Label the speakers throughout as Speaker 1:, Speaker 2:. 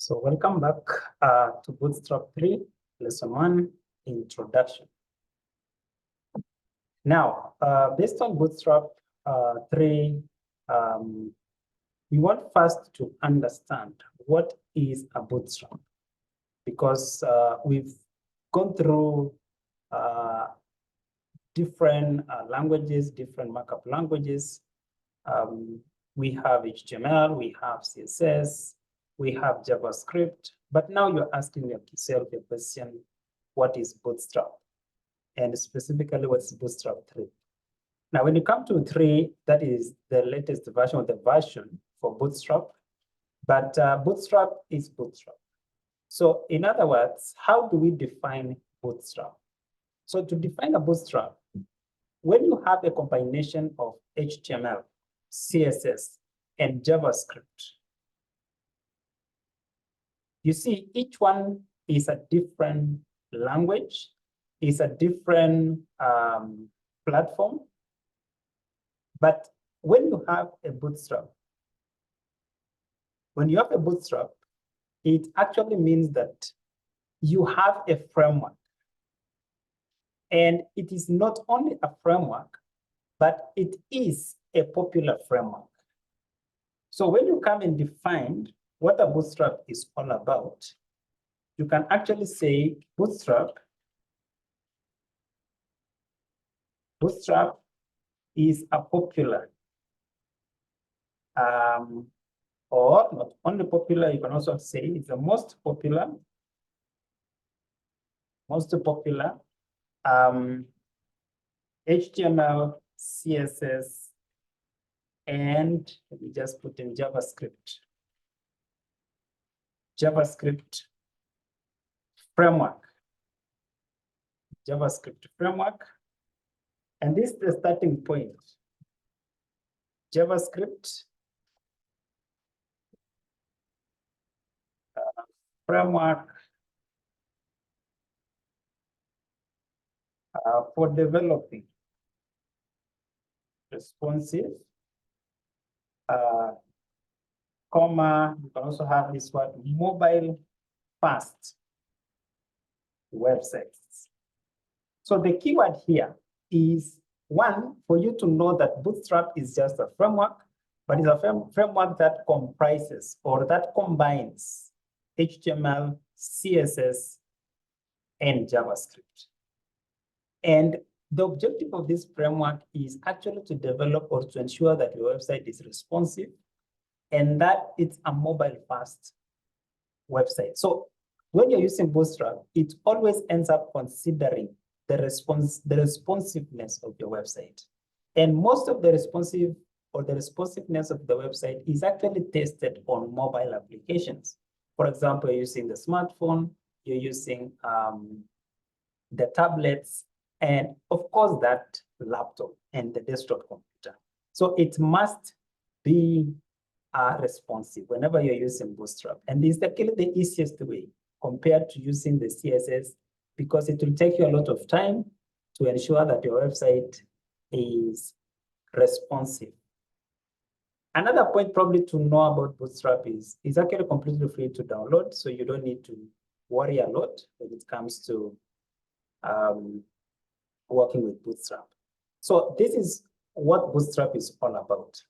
Speaker 1: So welcome back to Bootstrap 3, Lesson 1, Introduction. Now, based on Bootstrap 3, we want first to understand what is a bootstrap, because we've gone through different languages, different markup languages. We have HTML, we have CSS, we have JavaScript, but now you're asking yourself a question, what is Bootstrap? And specifically, what's Bootstrap 3? Now, when you come to 3, that is the latest version of the version for Bootstrap, but Bootstrap is Bootstrap. So in other words, how do we define Bootstrap? So to define a Bootstrap, when you have a combination of HTML, CSS, and JavaScript, you see each one is a different language, is a different platform. But when you have a bootstrap, it actually means that you have a framework. And it is not only a framework, but it is a popular framework. So when you come and define what a bootstrap is all about, you can actually say bootstrap is a popular, or not only popular, you can also say it's the most popular HTML, CSS, and let me just put in JavaScript framework. JavaScript framework. And this is the starting point. JavaScript framework for developing responsive, comma, you can also have this word, mobile fast websites. So the keyword here is, one, for you to know that Bootstrap is just a framework, but it's a framework that comprises or that combines HTML, CSS, and JavaScript. And the objective of this framework is actually to develop or to ensure that your website is responsive and that it's a mobile-fast website. So when you're using Bootstrap, it always ends up considering the responsiveness of your website. And most of the responsiveness of the website is actually tested on mobile applications. For example, you're using the smartphone, you're using the tablets, and of course that laptop and the desktop computer. So it must be responsive whenever you're using Bootstrap. And this is actually the easiest way compared to using the CSS, because it will take you a lot of time to ensure that your website is responsive. Another point probably to know about Bootstrap is it's actually completely free to download, so you don't need to worry a lot when it comes to working with Bootstrap. So this is what Bootstrap is all about.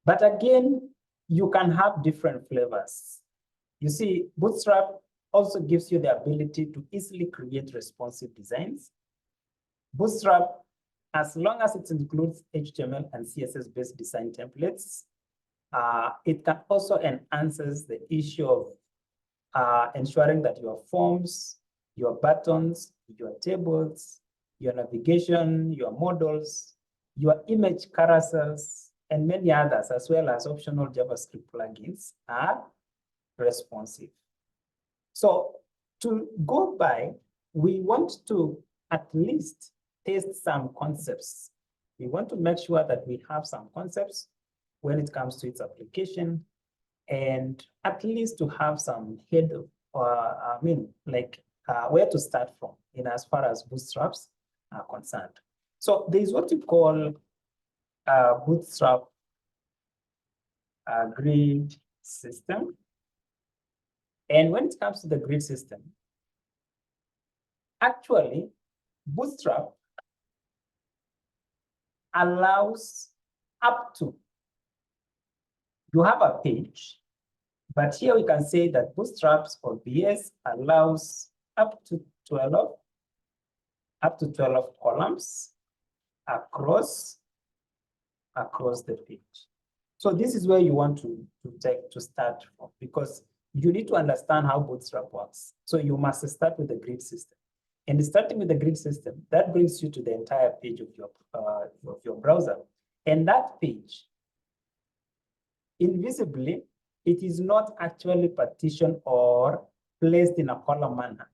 Speaker 1: But again, you can have different flavors. You see, Bootstrap also gives you the ability to easily create responsive designs. Bootstrap, as long as it includes HTML and CSS-based design templates, it can also enhance the issue of ensuring that your forms, your buttons, your tables, your navigation, your models, your image carousels, and many others, as well as optional JavaScript plugins, are responsive. So to go by, we want to at least test some concepts. We want to make sure that we have some concepts when it comes to its application, and at least to have some head, where to start from in as far as bootstraps are concerned. So there is what we call bootstrap grid system. And when it comes to the grid system, actually, Bootstrap allows up to, you have a page, but here we can say that Bootstraps or BS allows up to 12 columns across the page. So this is where you want to start from, because you need to understand how Bootstrap works. So you must start with the grid system. And starting with the grid system, that brings you to the entire page of your browser. And that page, invisibly, it is not actually partitioned or placed in a column manner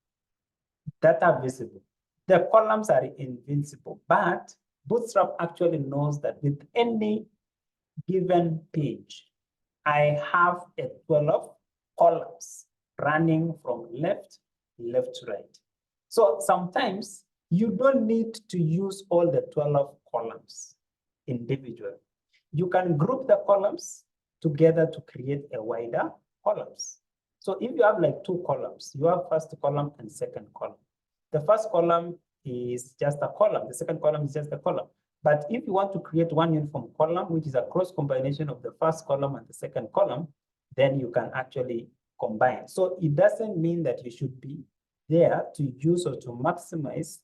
Speaker 1: that are visible. The columns are invisible, but Bootstrap actually knows that with any given page, I have a 12 columns running from left to right. So sometimes you don't need to use all the 12 columns individually. You can group the columns together to create a wider columns. So if you have like 2 columns, you have first column and second column. The first column is just a column. The second column is just a column. But if you want to create one uniform column, which is a cross combination of the first column and the second column, then you can actually combine. So it doesn't mean that you should be there to use or to maximize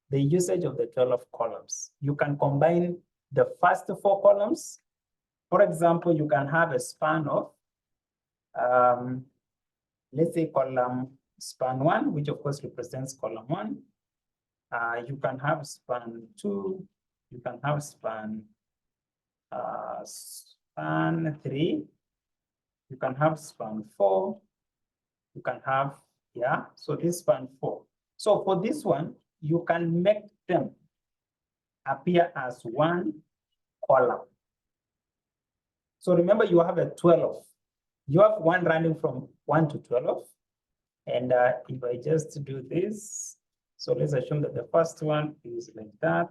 Speaker 1: the usage of the 12 columns. You can combine the first 4 columns. For example, you can have a span of, let's say column span 1, which of course represents column 1. You can have span 2. You can have span 3. You can have span 4. You can have, yeah, so this span 4. So for this one, you can make them appear as one column. So remember, you have a 12. You have one running from 1 to 12. And if I just do this, so let's assume that the first one is like that.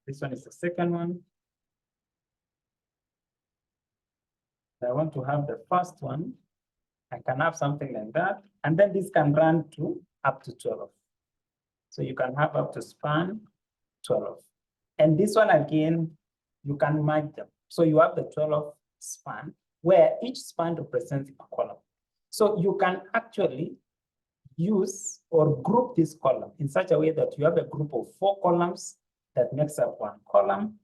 Speaker 1: This one is the second one. I want to have the first one. I can have something like that. And then this can run to up to 12. So you can have up to span 12. And this one again, you can merge them. So you have the 12 span, where each span represents a column. So you can actually use or group this column in such a way that you have a group of 4 columns that makes up one column.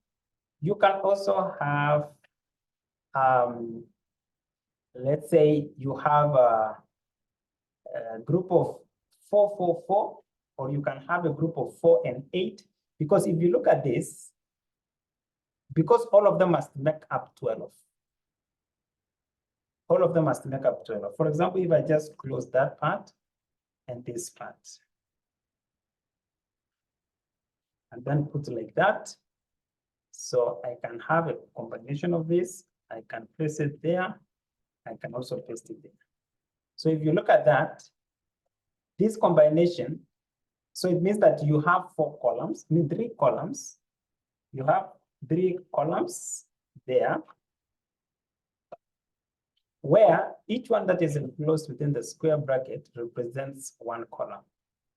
Speaker 1: You can also have, let's say you have a group of 4, 4, 4, or you can have a group of 4 and 8, because if you look at this, because all of them must make up 12. All of them must make up 12. For example, if I just close that part and this part, and then put like that, so I can have a combination of this. I can place it there. I can also paste it there. So if you look at that, this combination, so it means that you have 4 columns, I mean 3 columns. You have 3 columns there, where each one that is enclosed within the square bracket represents 1 column.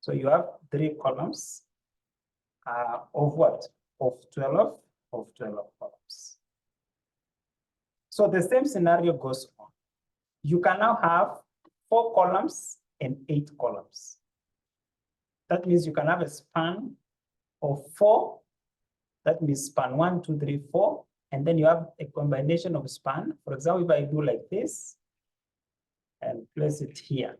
Speaker 1: So you have 3 columns of what? Of 12 columns. So the same scenario goes on. You can now have 4 columns and 8 columns. That means you can have a span of 4. That means span 1, 2, 3, 4. And then you have a combination of span. For example, if I do like this and place it here.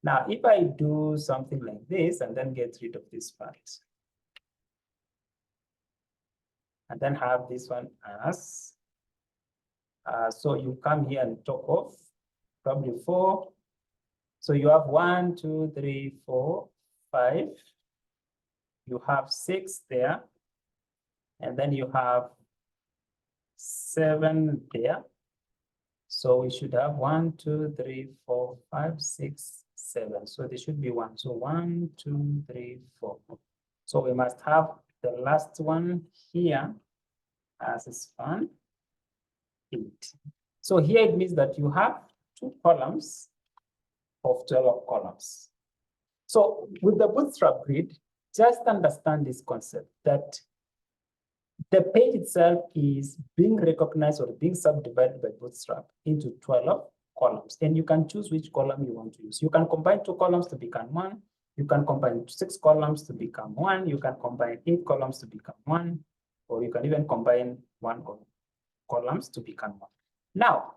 Speaker 1: Now, if I do something like this and then get rid of this part, and then have this one as, so you come here and top off, probably 4. So you have 1, 2, 3, 4, 5. You have 6 there. And then you have 7 there. So we should have 1, 2, 3, 4, 5, 6, 7. So there should be 1. So 1, 2, 3, 4. So we must have the last one here as a span 8. So here it means that you have 2 columns of 12 columns. So with the Bootstrap grid, just understand this concept that the page itself is being recognized or being subdivided by Bootstrap into 12 columns. And you can choose which column you want to use. You can combine 2 columns to become 1. You can combine 6 columns to become 1. You can combine 8 columns to become 1. Or you can even combine 1 columns to become 1. Now,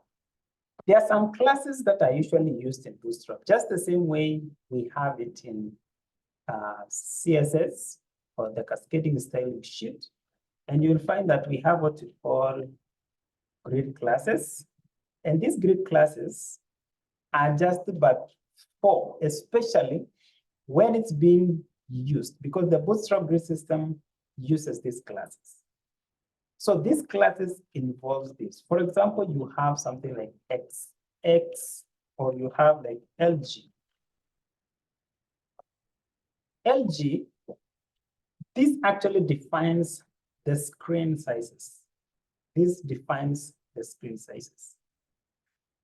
Speaker 1: there are some classes that are usually used in Bootstrap, just the same way we have it in CSS or the cascading styling sheet. And you'll find that we have what we call grid classes. And these grid classes are just but 4, especially when it's being used, because the Bootstrap grid system uses these classes. So these classes involves this. For example, you have something like X, or you have like LG. LG, this actually defines the screen sizes. This defines the screen sizes.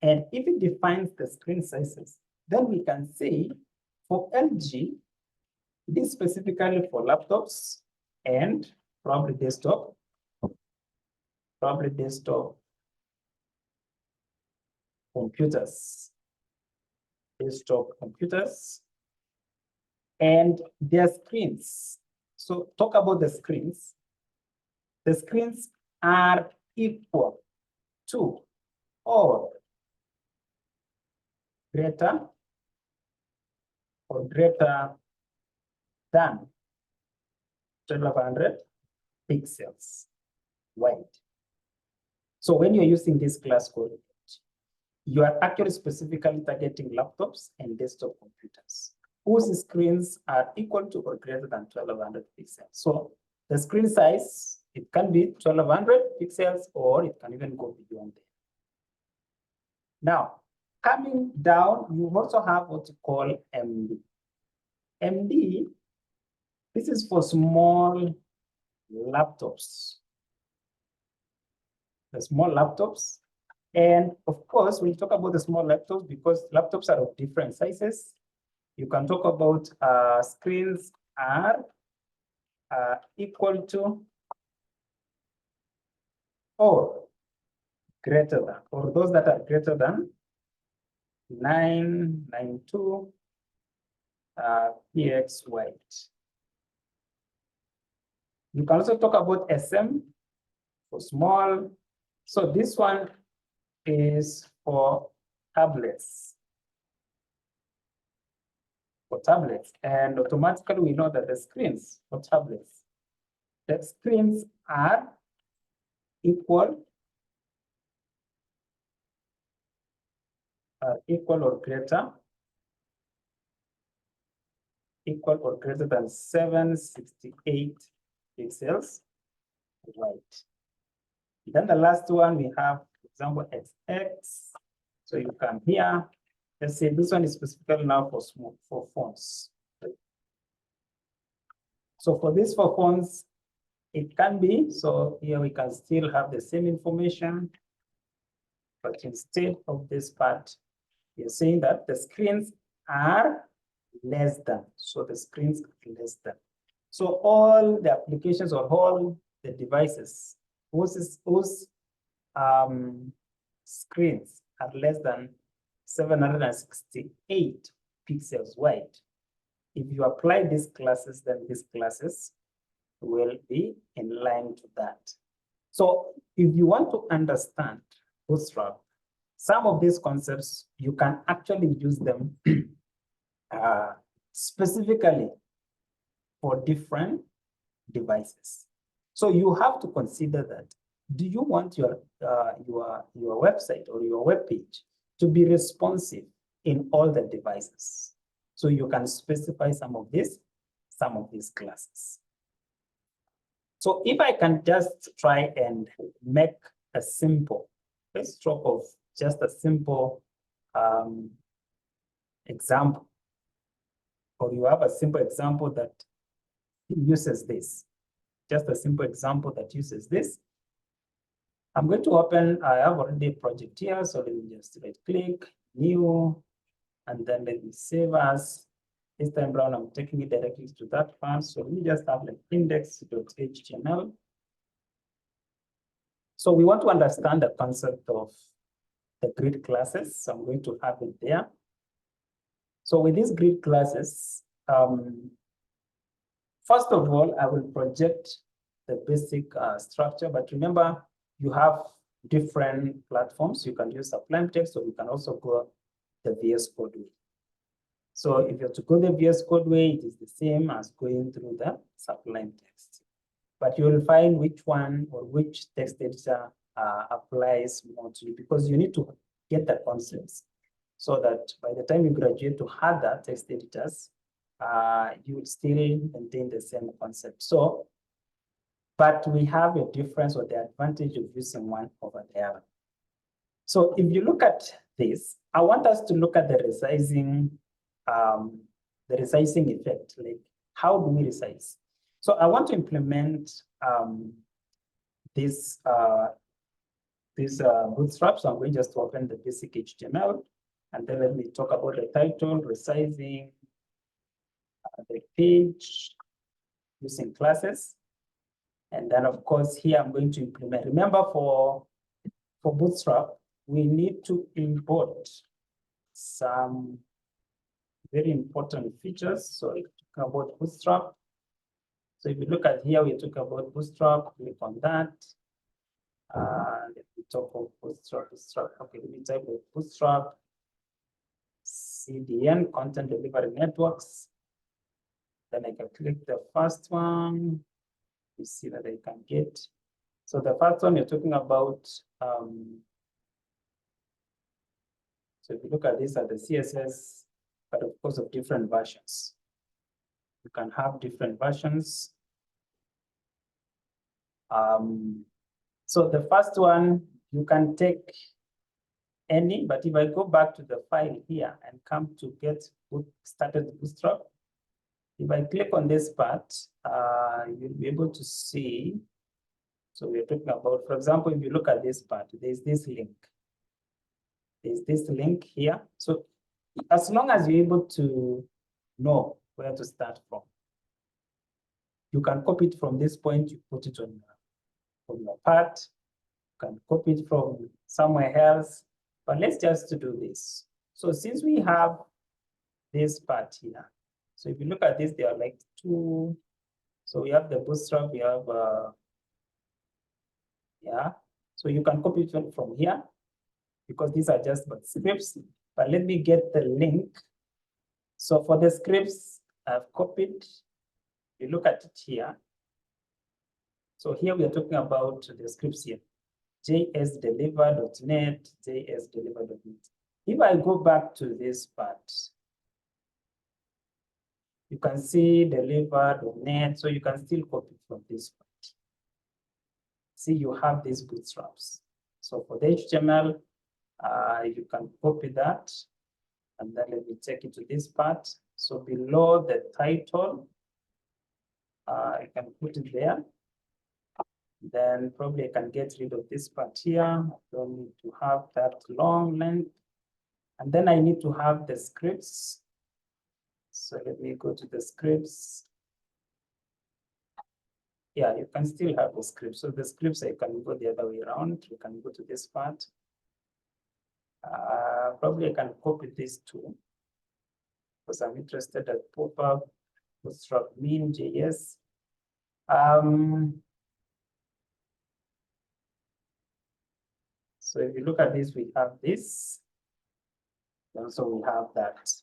Speaker 1: And if it defines the screen sizes, then we can say for LG, this specifically for laptops and probably desktop computers, and their screens. So talk about the screens. The screens are equal to or greater than 1200 pixels wide. So when you're using this class code, you are actually specifically targeting laptops and desktop computers whose screens are equal to or greater than 1200 pixels. So the screen size, it can be 1200 pixels, or it can even go beyond there. Now, coming down, you also have what you call MD. MD, this is for small laptops. The small laptops. And of course, when you talk about the small laptops, because laptops are of different sizes, you can talk about screens are equal to or greater than, or those that are greater than 992 px wide. You can also talk about SM for small. So this one is for tablets. And automatically we know that the screens for tablets, the screens are equal or greater than 768 pixels wide. Then the last one we have, for example, XX. So you come here. Let's say this one is specifically now for fonts. So for this for fonts, it can be, so here we can still have the same information, but instead of this part, you're saying that the screens are less than. So the screens are less than. So all the applications or all the devices whose screens are less than 768 pixels wide. If you apply these classes, then these classes will be in line to that. So if you want to understand Bootstrap, some of these concepts, you can actually use them specifically for different devices. So you have to consider that. Do you want your website or your web page to be responsive in all the devices? So you can specify some of these classes. So if I can just try and make a simple, let's talk of just a simple example, or you have a simple example that uses this, just a simple example that uses this. I'm going to open, I have already a project here, so let me just right click, new, and then let me save as. This time around, I'm taking it directly to that part. So let me just have like index.html. So we want to understand the concept of the grid classes. So I'm going to have it there. So with these grid classes, first of all, I will project the basic structure, but remember, you have different platforms. You can use Sublime Text, or you can also go the VS Code way. So if you have to go the VS Code way, it is the same as going through the Sublime Text. But you will find which one or which text editor applies more to you, because you need to get the concepts so that by the time you graduate to other text editors, you will still maintain the same concept. So, but we have a difference or the advantage of using one over the other. So if you look at this, I want us to look at the resizing effect. Like, how do we resize? So I want to implement this Bootstrap. So I'm going just to open the basic HTML, and then let me talk about the title, resizing, the page, using classes. And then of course here I'm going to implement. Remember, for Bootstrap, we need to import some very important features. So if you talk about Bootstrap, so if you look at here, we talk about Bootstrap, click on that. Let me talk about Bootstrap. Okay, let me type of Bootstrap, CDN, Content Delivery Networks. Then I can click the first one. You see that I can get. So the first one you're talking about, so if you look at this at the CSS, but of course of different versions. You can have different versions. So the first one, you can take any, but if I go back to the file here and come to get started Bootstrap, if I click on this part, you'll be able to see. So we're talking about, for example, if you look at this part, there's this link. There's this link here. So as long as you're able to know where to start from, you can copy it from this point, you put it on your part. You can copy it from somewhere else, but let's just do this. So since we have this part here, so if you look at this, there are like two. So we have the Bootstrap, we have, so you can copy it from here, because these are just but scripts. But let me get the link. So for the scripts, I've copied. You look at it here. So here we are talking about the scripts here. jsdeliver.net, jsdeliver.net. If I go back to this part, you can see deliver.net, so you can still copy from this part. See, you have these bootstraps. So for the HTML, you can copy that, and then let me take it to this part. So below the title, I can put it there. Then probably I can get rid of this part here. I don't need to have that long length. And then I need to have the scripts. So let me go to the scripts. Yeah, you can still have the scripts. So the scripts, I can go the other way around. You can go to this part. Probably I can copy this too, because I'm interested at pop-up, Bootstrap min.js. So if you look at this, we have this. And so we have that.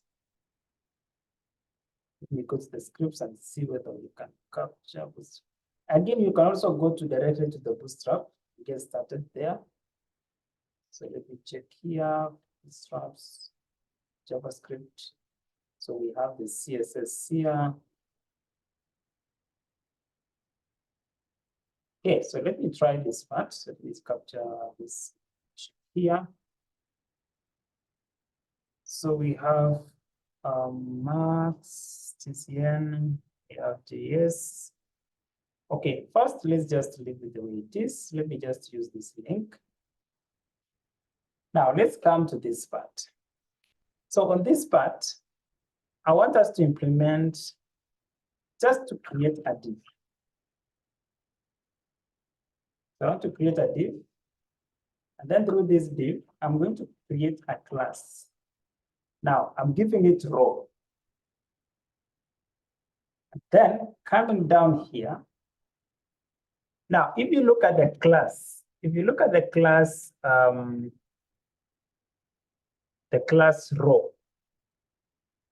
Speaker 1: Let me go to the scripts and see whether we can capture Bootstrap. Again, you can also go directly to the Bootstrap, get started there. So let me check here, Bootstraps, JavaScript. So we have the CSS here. Okay, so let me try this part. So let's capture this here. So we have Max, TCN, we have JS. Okay, first let's just leave it the way it is. Let me just use this link. Now let's come to this part. So on this part, I want us to implement just to create a div. So I want to create a div. And then through this div, I'm going to create a class. Now I'm giving it row. And then coming down here. Now, if you look at the class, the class row,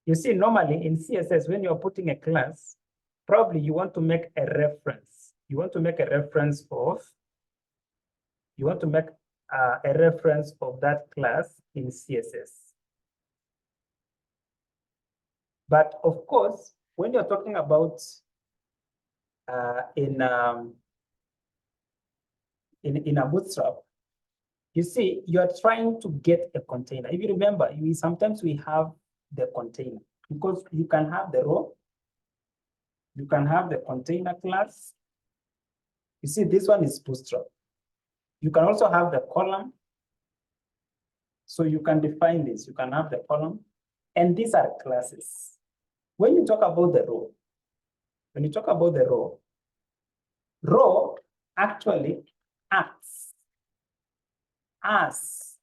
Speaker 1: you see normally in CSS, when you're putting a class, probably you want to make a reference. You want to make a reference of that class in CSS. But of course, when you're talking about in a Bootstrap, you see, you are trying to get a container. If you remember, sometimes we have the container because you can have the row, you can have the container class. You see, this one is Bootstrap. You can also have the column. So you can define this. You can have the column, and these are classes. When you talk about the row, row actually acts as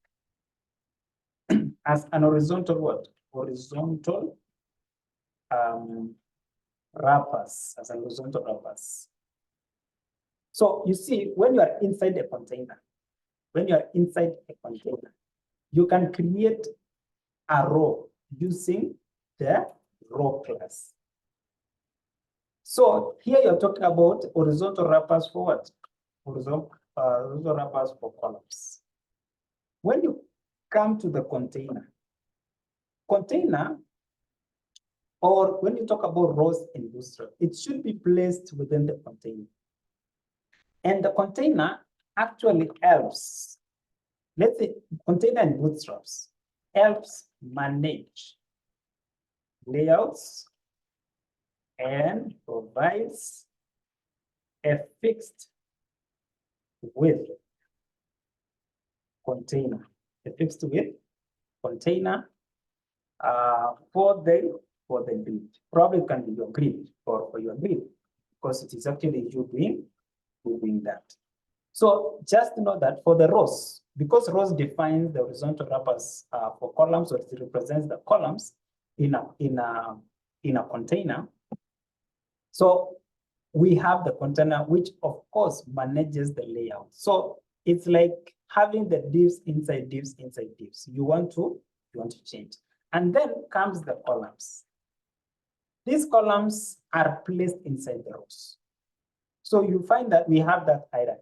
Speaker 1: an horizontal word, horizontal wrappers, as an horizontal wrappers. So you see, when you are inside a container, you can create a row using the row class. So here you're talking about horizontal wrappers for what? Horizontal wrappers for columns. When you come to the container, or when you talk about rows in Bootstrap, it should be placed within the container. And the container actually helps. Let's say container in Bootstraps helps manage layouts and provides a fixed width container, for the grid. Probably it can be your grid or for your grid, because it is actually you doing that. So just know that for the rows, because rows defines the horizontal wrappers for columns, or it represents the columns in a container. So we have the container, which of course manages the layout. So it's like having the divs inside divs inside divs. You want to change. And then comes the columns. These columns are placed inside the rows. So you find that we have that hierarchy.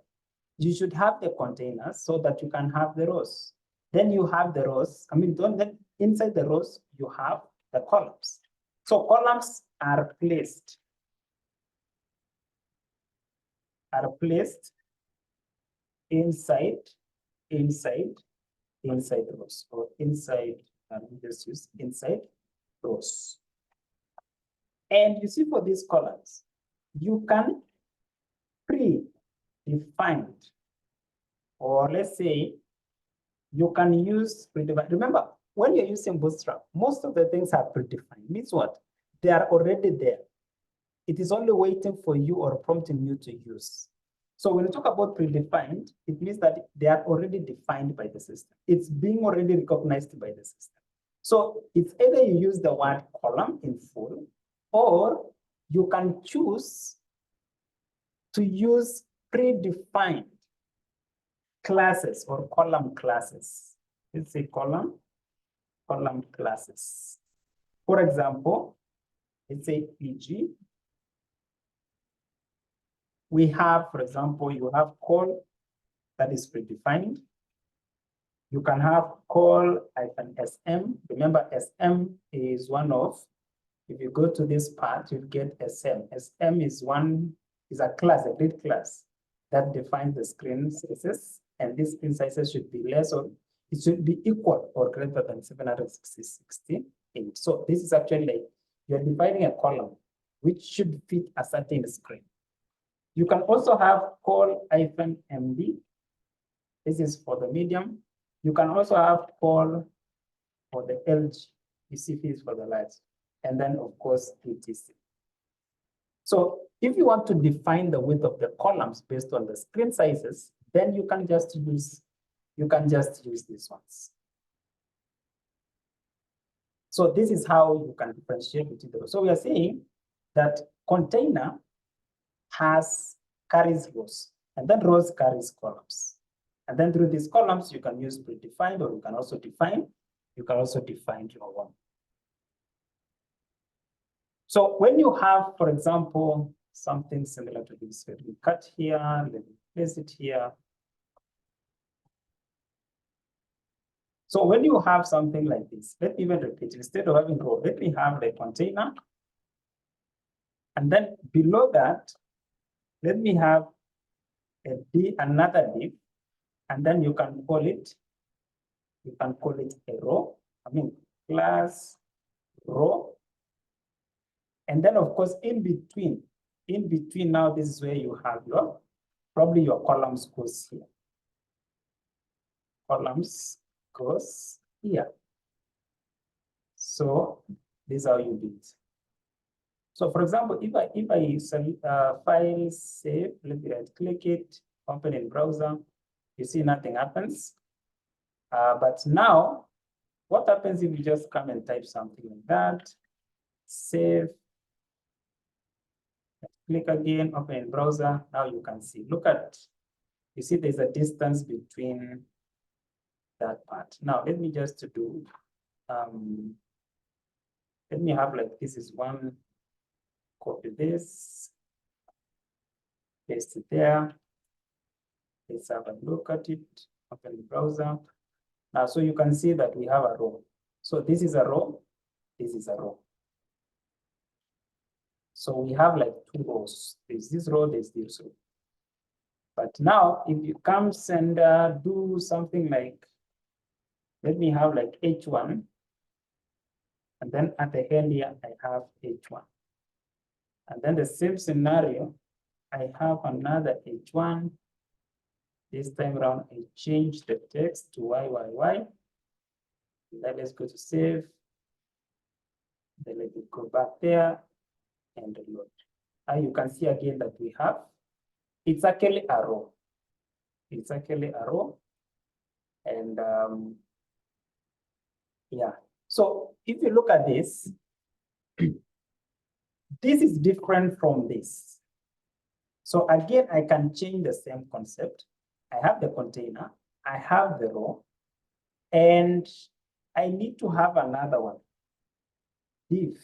Speaker 1: You should have the containers so that you can have the rows. Then you have the rows. Then inside the rows, you have the columns. So columns are placed inside rows, or inside, just use inside rows. And you see, for these columns, you can pre-define, or let's say you can use predefined. Remember, when you're using Bootstrap, most of the things are predefined. Means what? They are already there. It is only waiting for you or prompting you to use. So when you talk about predefined, it means that they are already defined by the system. It's being already recognized by the system. So it's either you use the word column in full, or you can choose to use predefined classes or column classes. Let's say column classes. For example, let's say PG. We have, for example, you have call that is predefined. You can have call -SM. Remember, SM is one of, if you go to this part, you get SM. SM is a class, a grid class that defines the screen sizes, and these screen sizes should be less, or it should be equal or greater than 768. So this is actually like you're defining a column which should fit a certain screen. You can also have call -MD. This is for the medium. You can also have call for the LG. specifies for the lights, and then of course etc. So if you want to define the width of the columns based on the screen sizes, then you can just use these ones. So this is how you can differentiate between the rows. So we are saying that container carries rows, and then rows carries columns. And then through these columns, you can use predefined, or you can also define your own. So when you have, for example, something similar to this, let me cut here, let me place it here. So when you have something like this, let me even repeat, instead of having row, let me have the container. And then below that, let me have another div, and then you can call it a row, class row. And then of course, in between now, this is where you have probably your columns goes here. Columns goes here. So this is how you do it. So for example, if I file save, let me right click it, open in browser, you see nothing happens. But now, what happens if you just come and type something like that, save, click again, open in browser, now you can see, you see there's a distance between that part. Now let me just do, let me have like, this is one, copy this, paste it there. Let's have a look at it, open the browser. Now, so you can see that we have a row. So this is a row, this is a row. So we have like two rows. There's this row, there's this row. But now, if you come and do something like, let me have like H1, and then at the end here, I have H1. And then the same scenario, I have another H1. This time around, I change the text to YYY. Then let's go to save. Then let me go back there and load. And you can see again that we have, it's actually a row. It's actually a row. And yeah, so if you look at this, this is different from this. So again, I can change the same concept. I have the container, I have the row, and I need to have another one, div.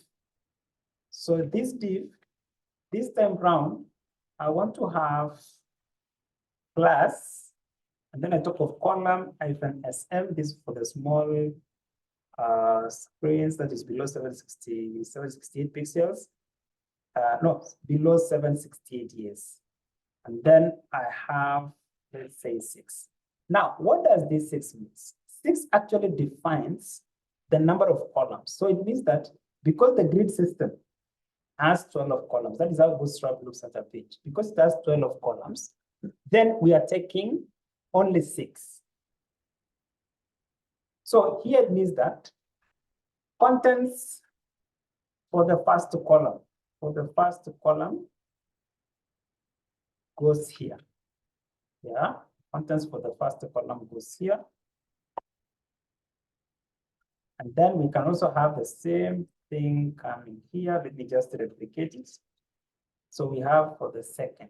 Speaker 1: So this div, this time round, I want to have class, and then I talk of column -sm, this for the small screens that is below 768 pixels. No, below 768 years. And then I have, let's say 6. Now, what does this 6 mean? 6 actually defines the number of columns. So it means that because the grid system has 12 columns, that is how Bootstrap looks at a page. Because it has 12 columns, then we are taking only 6. So here it means that contents for the first column, goes here. Yeah, contents for the first column goes here. And then we can also have the same thing coming here. Let me just replicate it. So we have for the second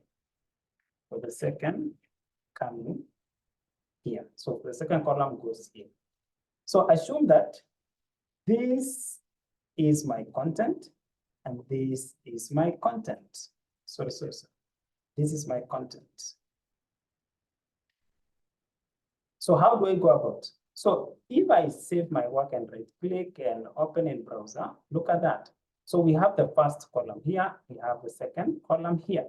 Speaker 1: coming here. So the second column goes here. So assume that this is my content and this is my content. Sorry. This is my content. So how do I go about? So if I save my work and right click and open in browser, look at that. So we have the first column here, we have the second column here.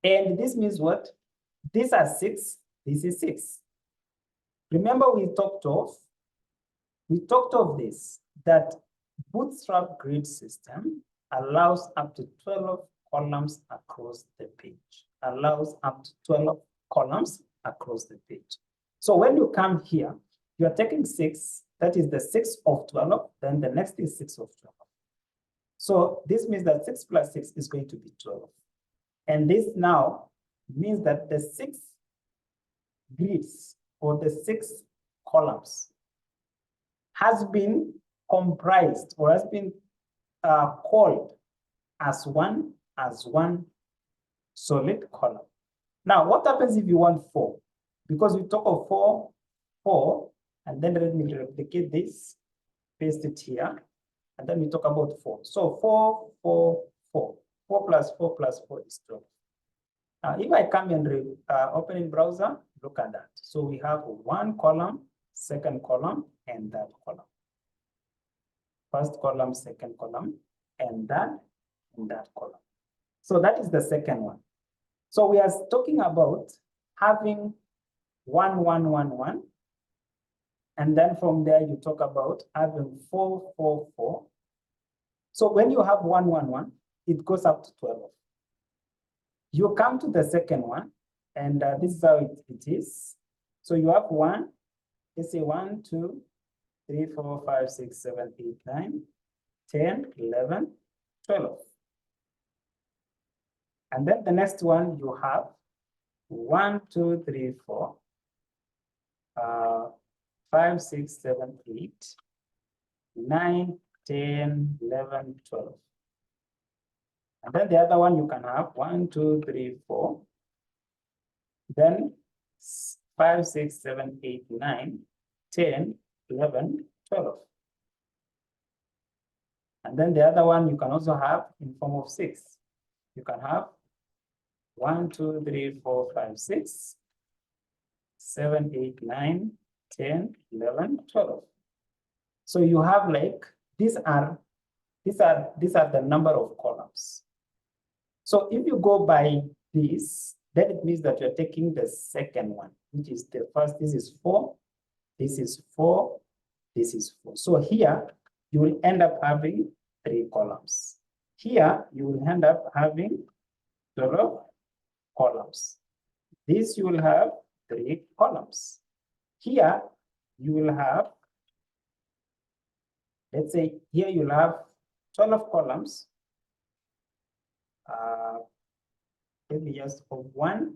Speaker 1: And this means what? These are 6, this is 6. Remember we talked of this, that Bootstrap grid system allows up to 12 columns across the page. Allows up to 12 columns across the page. So when you come here, you are taking 6, that is the 6 of 12, then the next is 6 of 12. So this means that 6 plus 6 is going to be 12. And this now means that the 6 grids or the 6 columns has been comprised or has been called as one solid column. Now, what happens if you want 4? Because we talk of 4, and then let me replicate this, paste it here, and then we talk about 4. So 4, 4, 4. 4 plus 4 plus 4 is 12. Now, if I come and open in browser, look at that. So we have one column, second column, and that column. First column, second column, and that column. So that is the second one. So we are talking about having 1, 1, 1, 1. And then from there, you talk about having 4, 4, 4. So when you have 1, 1, 1, it goes up to 12. You come to the second one, and this is how it is. So you have 1, let's say 1, 2, 3, 4, 5, 6, 7, 8, 9, 10, 11, 12. And then the next one you have 1, 2, 3, 4, 5, 6, 7, 8, 9, 10, 11, 12. And then the other one you can have 1, 2, 3, 4, then 5, 6, 7, 8, 9, 10, 11, 12. And then the other one you can also have in form of 6. You can have 1, 2, 3, 4, 5, 6, 7, 8, 9, 10, 11, 12. So you have like, these are the number of columns. So if you go by this, then it means that you're taking the second one, which is the first. This is 4, this is 4, this is 4. So here you will end up having 3 columns. Here you will end up having 12 columns. This you will have 3 columns. Here you will have, let's say here you'll have 12 columns. Maybe just of 1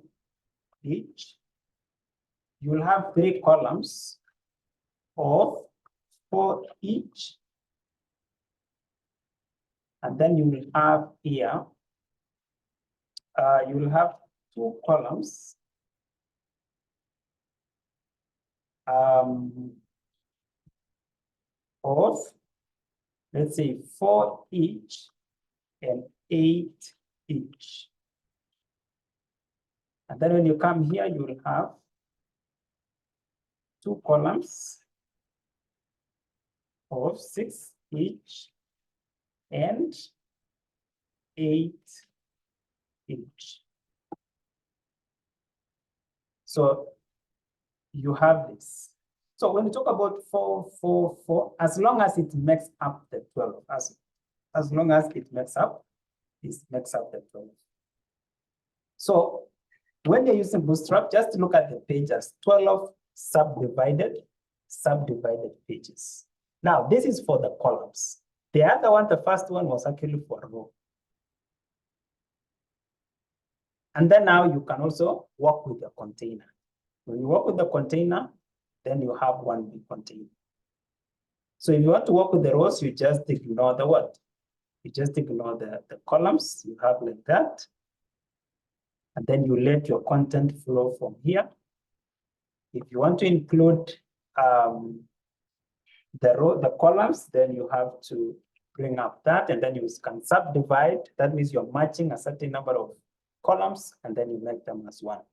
Speaker 1: each. You will have 3 columns of 4 each. And then you will have here, you will have 2 columns of, let's say, 4 each and 8 each. And then when you come here, you will have 2 columns of 6 each and 8 each. So you have this. So when you talk about 4, 4, 4, as long as it makes up the 12, as long as it makes up the 12. So when you're using Bootstrap, just look at the page as 12 subdivided pages. Now, this is for the columns. The other one, the first one, was actually for row. And then now you can also work with the container. When you work with the container, then you have one big container. So if you want to work with the rows, you just ignore the what? You just ignore the columns. You have like that. And then you let your content flow from here. If you want to include the columns, then you have to bring up that, and then you can subdivide. That means you're matching a certain number of columns, and then you make them as one.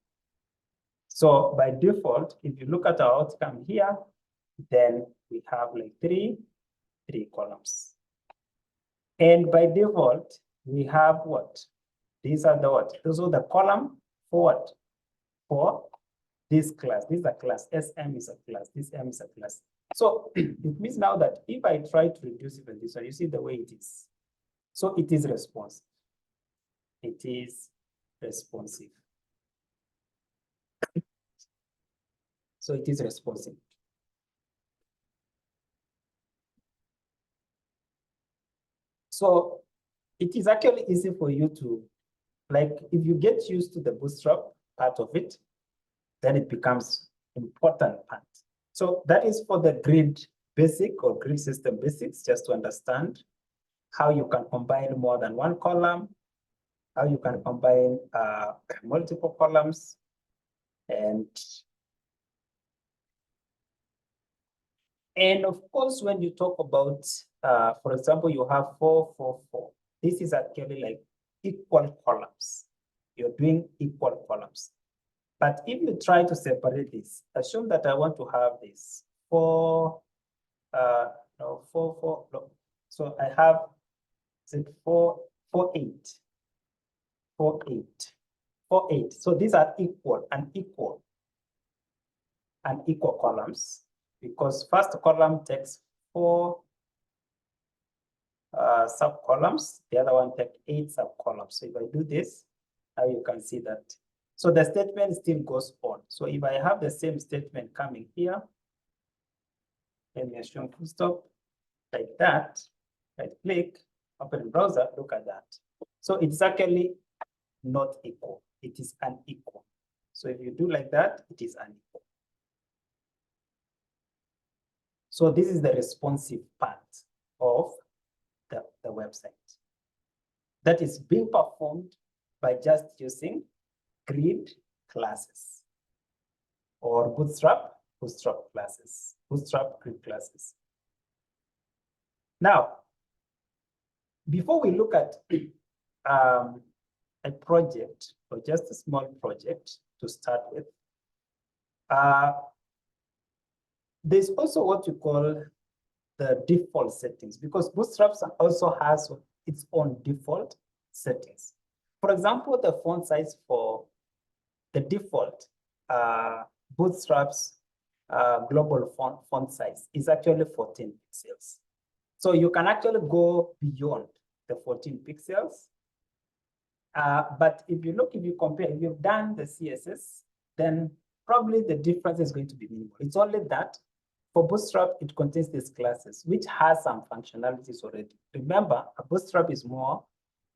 Speaker 1: So by default, if you look at our outcome here, then we have like three columns. And by default, we have what? These are the what? Those are the column for what? For this class. This is a class. SM is a class. This M is a class. So it means now that if I try to reduce even this one, you see the way it is. So it is responsive. It is responsive. So it is responsive. So it is actually easy for you to, like, if you get used to the Bootstrap part of it, then it becomes important part. So that is for the grid basic or grid system basics, just to understand how you can combine more than one column, how you can combine multiple columns, and of course, when you talk about, for example, you have 4, 4, 4. This is actually like equal columns. You're doing equal columns. But if you try to separate this, assume that I want to have this 4, no, 4, 4, no. So I have, is it 4, 4, 8, 4, 8, 4, 8. So these are equal and equal columns, because first column takes 4 sub-columns, the other one takes 8 sub-columns. So if I do this, now you can see that. So the statement still goes on. So if I have the same statement coming here, let me assume full stop, like that, right click, open in browser, look at that. So it's actually not equal, it is unequal. So if you do like that, it is unequal. So this is the responsive part of the website that is being performed by just using grid classes or bootstrap classes, bootstrap grid classes. Now, before we look at a project or just a small project to start with, there's also what you call the default settings, because Bootstrap also has its own default settings. For example, the font size for the default Bootstrap's global font size is actually 14 pixels. So you can actually go beyond the 14 pixels. But if you compare, if you've done the CSS, then probably the difference is going to be minimal. It's only that for Bootstrap, it contains these classes, which has some functionalities already. Remember, a Bootstrap is more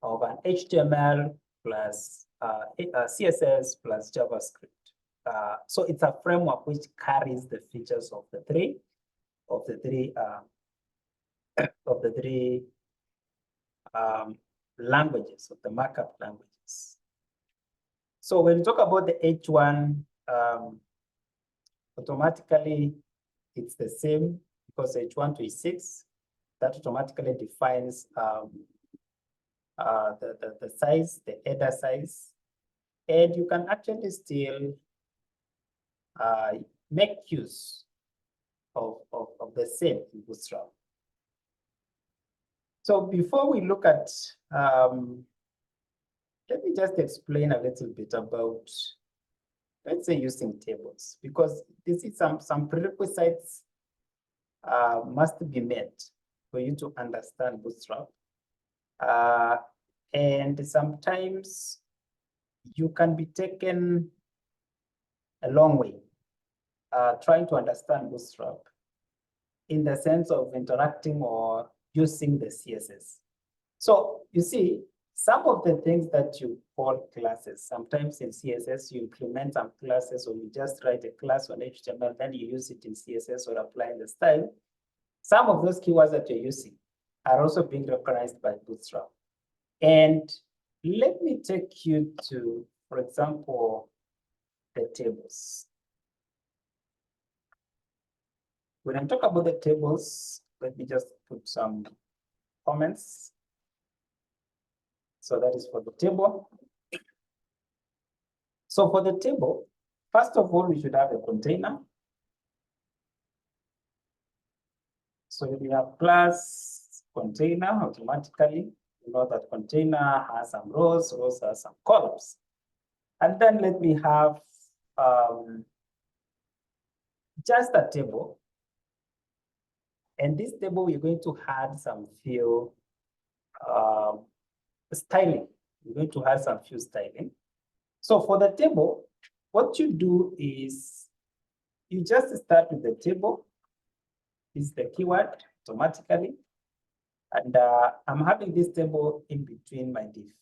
Speaker 1: of an HTML plus CSS plus JavaScript. So it's a framework which carries the features of the three languages, of the markup languages. So when you talk about the H1, automatically it's the same, because H1 to H6, that automatically defines the size, the header size, and you can actually still make use of the same in Bootstrap. So before we look at, let me just explain a little bit about, let's say, using tables, because this is some prerequisites must be met for you to understand Bootstrap. And sometimes you can be taken a long way trying to understand Bootstrap in the sense of interacting or using the CSS. So you see, some of the things that you call classes, sometimes in CSS, you implement some classes, or you just write a class on HTML, then you use it in CSS or apply the style. Some of those keywords that you're using are also being recognized by Bootstrap. And let me take you to, for example, the tables. When I talk about the tables, let me just put some comments. So that is for the table. So for the table, first of all, we should have a container. So if we have class container, automatically, you know that container has some rows has some columns. And then let me have just a table. And this table, we're going to add some few styling. We're going to add some few styling. So for the table, what you do is you just start with the table. This is the keyword automatically. And I'm having this table in between my div.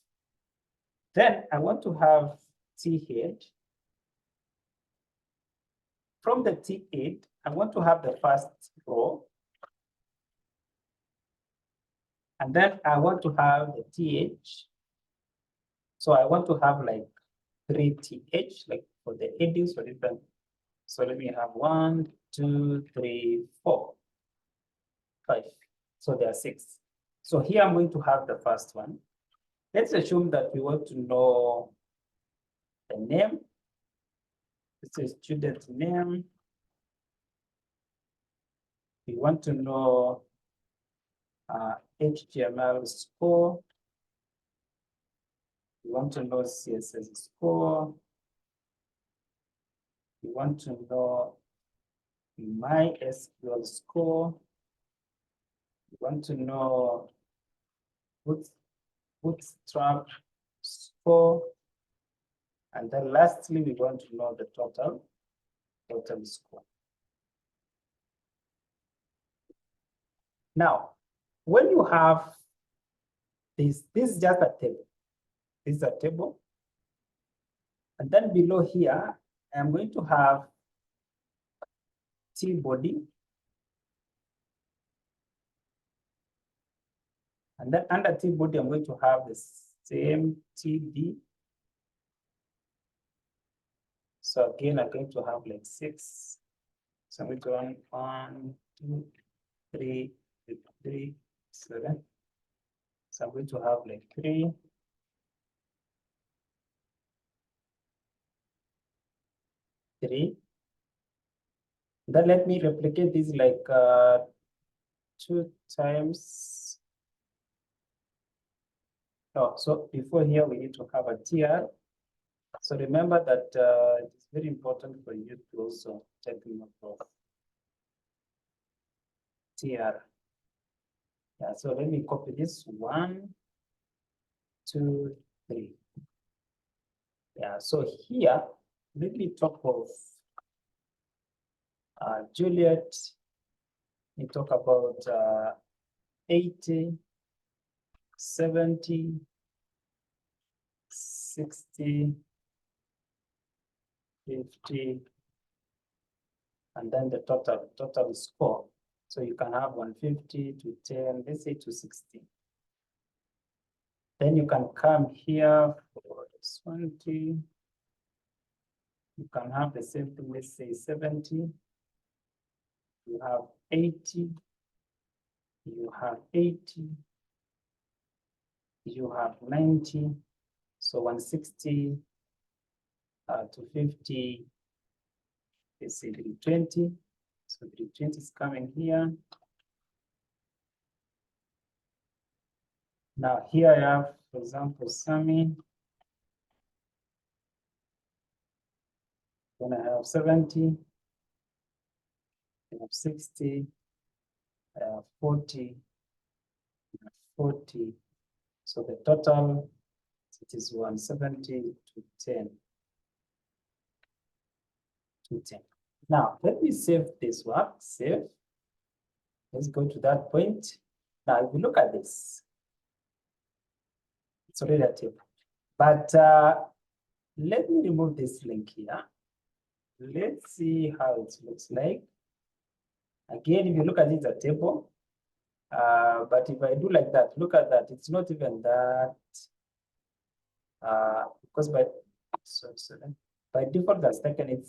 Speaker 1: Then I want to have T head. From the T head, I want to have the first row. And then I want to have the TH. So I want to have like 3 TH, like for the headings for different. So let me have 1, 2, 3, 4, 5. So there are 6. So here I'm going to have the first one. Let's assume that we want to know the name. This is student name. We want to know HTML score. We want to know CSS score. We want to know MySQL score. We want to know Bootstrap score. And then lastly, we want to know the total score. Now, when you have this is just a table. This is a table. And then below here, I'm going to have T body. And then under T body, I'm going to have the same TD. So again, I'm going to have like 6. So I'm going to run 1, 2, 3, 3, 7. So I'm going to have like 3. Then let me replicate this like 2 times. Oh, so before here, we need to have a TR. So remember that it's very important for you to also take note of TR. Yeah, so let me copy this 1, 2, 3. Yeah, so here, let me talk of Juliet. We talk about 80, 70, 60, 50, and then the total score. So you can have 150 to 10, let's say to 60. Then you can come here for 20. You can have the same thing, let's say 70. You have 80. You have 80. You have 90. So 160 to 50 is 320. So 320 is coming here. Now here I have, for example, Sami. Then I have 70. I have 60. I have 40. I have 40. So the total, it is 170 to 10. To 10. Now, let me save this work. Save. Let's go to that point. Now, if you look at this, it's already a table. But let me remove this link here. Let's see how it looks like. Again, if you look at it, it's a table. But if I do like that, look at that. It's not even that. Because by default, that's taken.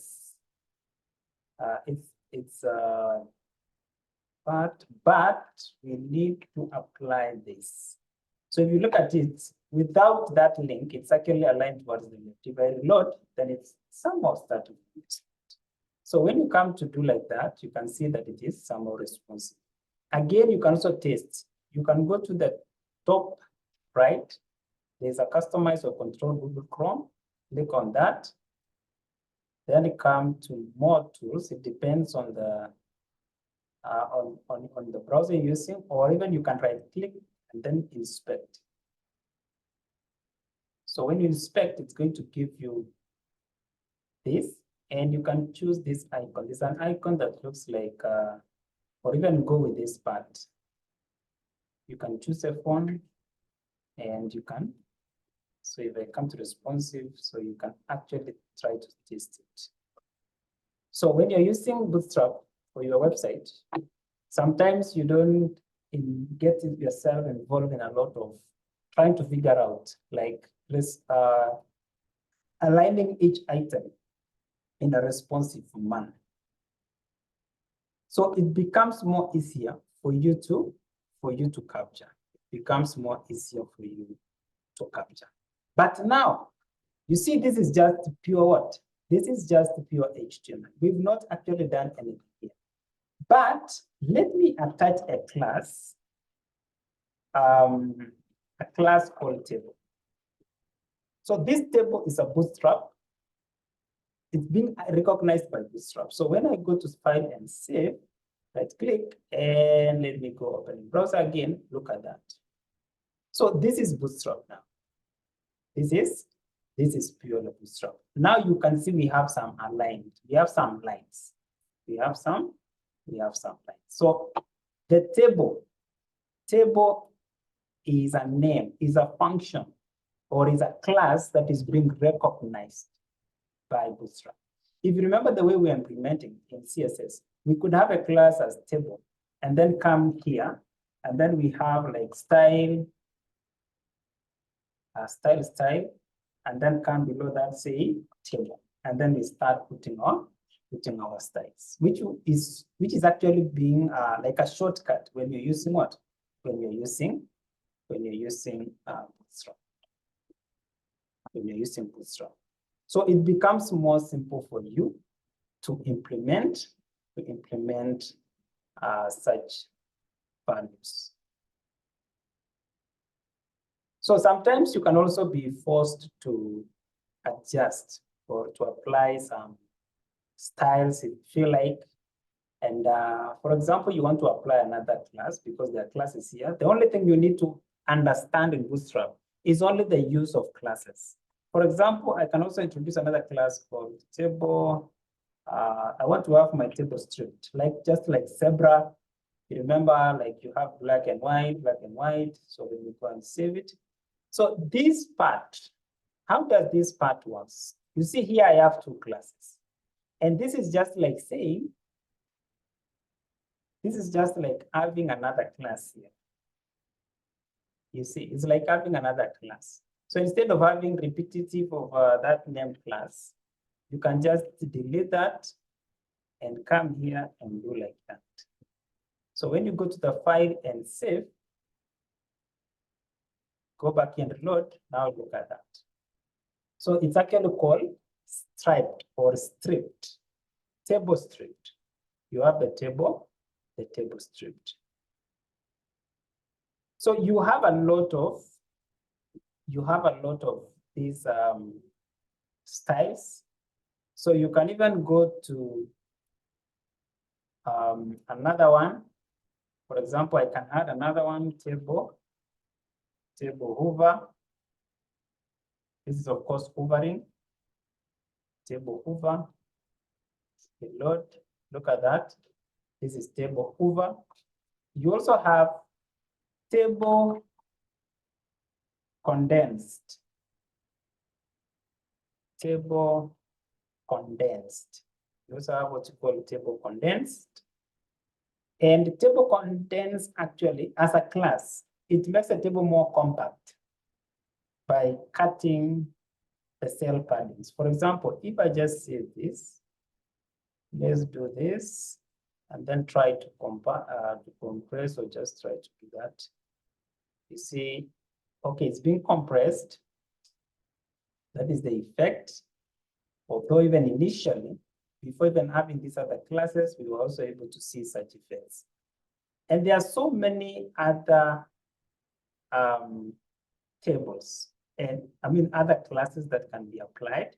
Speaker 1: But we need to apply this. So if you look at it, without that link, it's actually aligned towards the left. If I reload, then it's somehow starting. So when you come to do like that, you can see that it is somehow responsive. Again, you can also test. You can go to the top right. There's a customize or control Google Chrome. Click on that. Then come to more tools. It depends on the on the browser you're using, or even you can right click and then inspect. So when you inspect, it's going to give you this, and you can choose this icon. There's an icon that looks like, or even go with this part. You can choose a font and you can, so if I come to responsive, so you can actually try to test it. So when you're using Bootstrap for your website, sometimes you don't get yourself involved in a lot of trying to figure out like this, aligning each item in a responsive manner. So it becomes more easier for you to capture. It becomes more easier for you to capture. But now, you see, this is just pure what? This is just pure HTML. We've not actually done anything here. But let me attach a class called table. So this table is a Bootstrap. It's being recognized by Bootstrap. So when I go to File and Save, right click, and let me go open the browser again. Look at that. So this is Bootstrap now. This is purely Bootstrap. Now you can see we have some aligned. We have some lines. We have some lines. So the table is a name, is a function, or is a class that is being recognized by Bootstrap. If you remember the way we are implementing in CSS, we could have a class as table and then come here, and then we have like style, and then come below that, say table, and then we start putting our styles, which is actually being like a shortcut when you're using what? When you're using Bootstrap. When you're using Bootstrap. So it becomes more simple for you to implement such values. So sometimes you can also be forced to adjust or to apply some styles if you feel like. And for example, you want to apply another class because there are classes here. The only thing you need to understand in Bootstrap is only the use of classes. For example, I can also introduce another class called table. I want to have my table stripped, just like zebra. You remember, like you have black and white. So when you go and save it. So this part, how does this part work? You see here I have two classes. And this is just like saying, this is just like having another class here. You see, it's like having another class. So instead of having repetitive of that named class, you can just delete that and come here and do like that. So when you go to the file and save, go back and reload, now look at that. So it's actually called striped or stripped, table stripped. You have the table stripped. So you have a lot of these styles. So you can even go to another one. For example, I can add another one, table hover. This is of course hovering. Table hover. Reload. Look at that. This is table hover. You also have table condensed. Table condensed. You also have what you call table condensed. And table condensed actually, as a class, it makes a table more compact by cutting the cell paddings. For example, if I just save this, let's do this, and then try to compress, or just try to do that. You see, okay, it's being compressed. That is the effect. Although even initially, before even having these other classes, we were also able to see such effects. And there are so many other tables, and I mean other classes that can be applied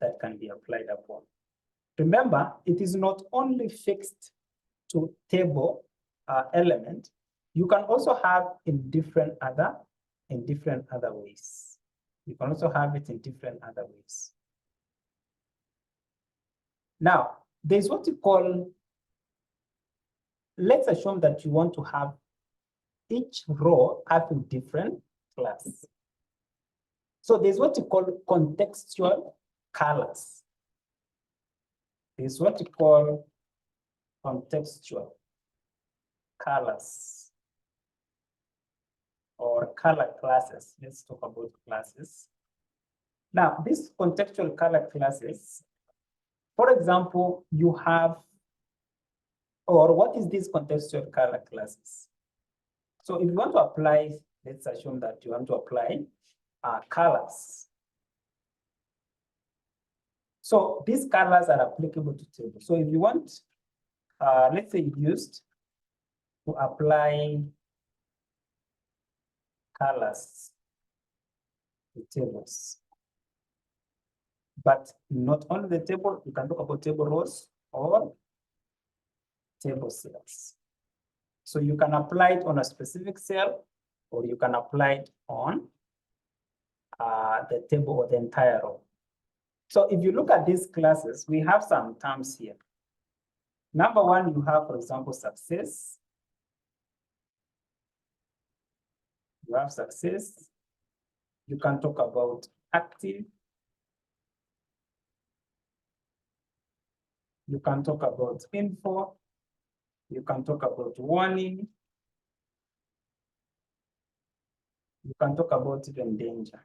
Speaker 1: upon. Remember, it is not only fixed to table element. You can also have in different other ways. You can also have it in different other ways. Now, there's what you call, let's assume that you want to have each row having different class. So there's what you call contextual colors. There's what you call contextual colors or color classes. Let's talk about classes. Now, these contextual color classes, for example, you have, or what is these contextual color classes? So if you want to apply, let's assume that you want to apply colors. So these colors are applicable to tables. So if you want, let's say you used to apply colors to tables. But not only the table, you can talk about table rows or table cells. So you can apply it on a specific cell, or you can apply it on the table or the entire row. So if you look at these classes, we have some terms here. Number one, you have, for example, success. You have success. You can talk about active. You can talk about info. You can talk about warning. You can talk about even danger.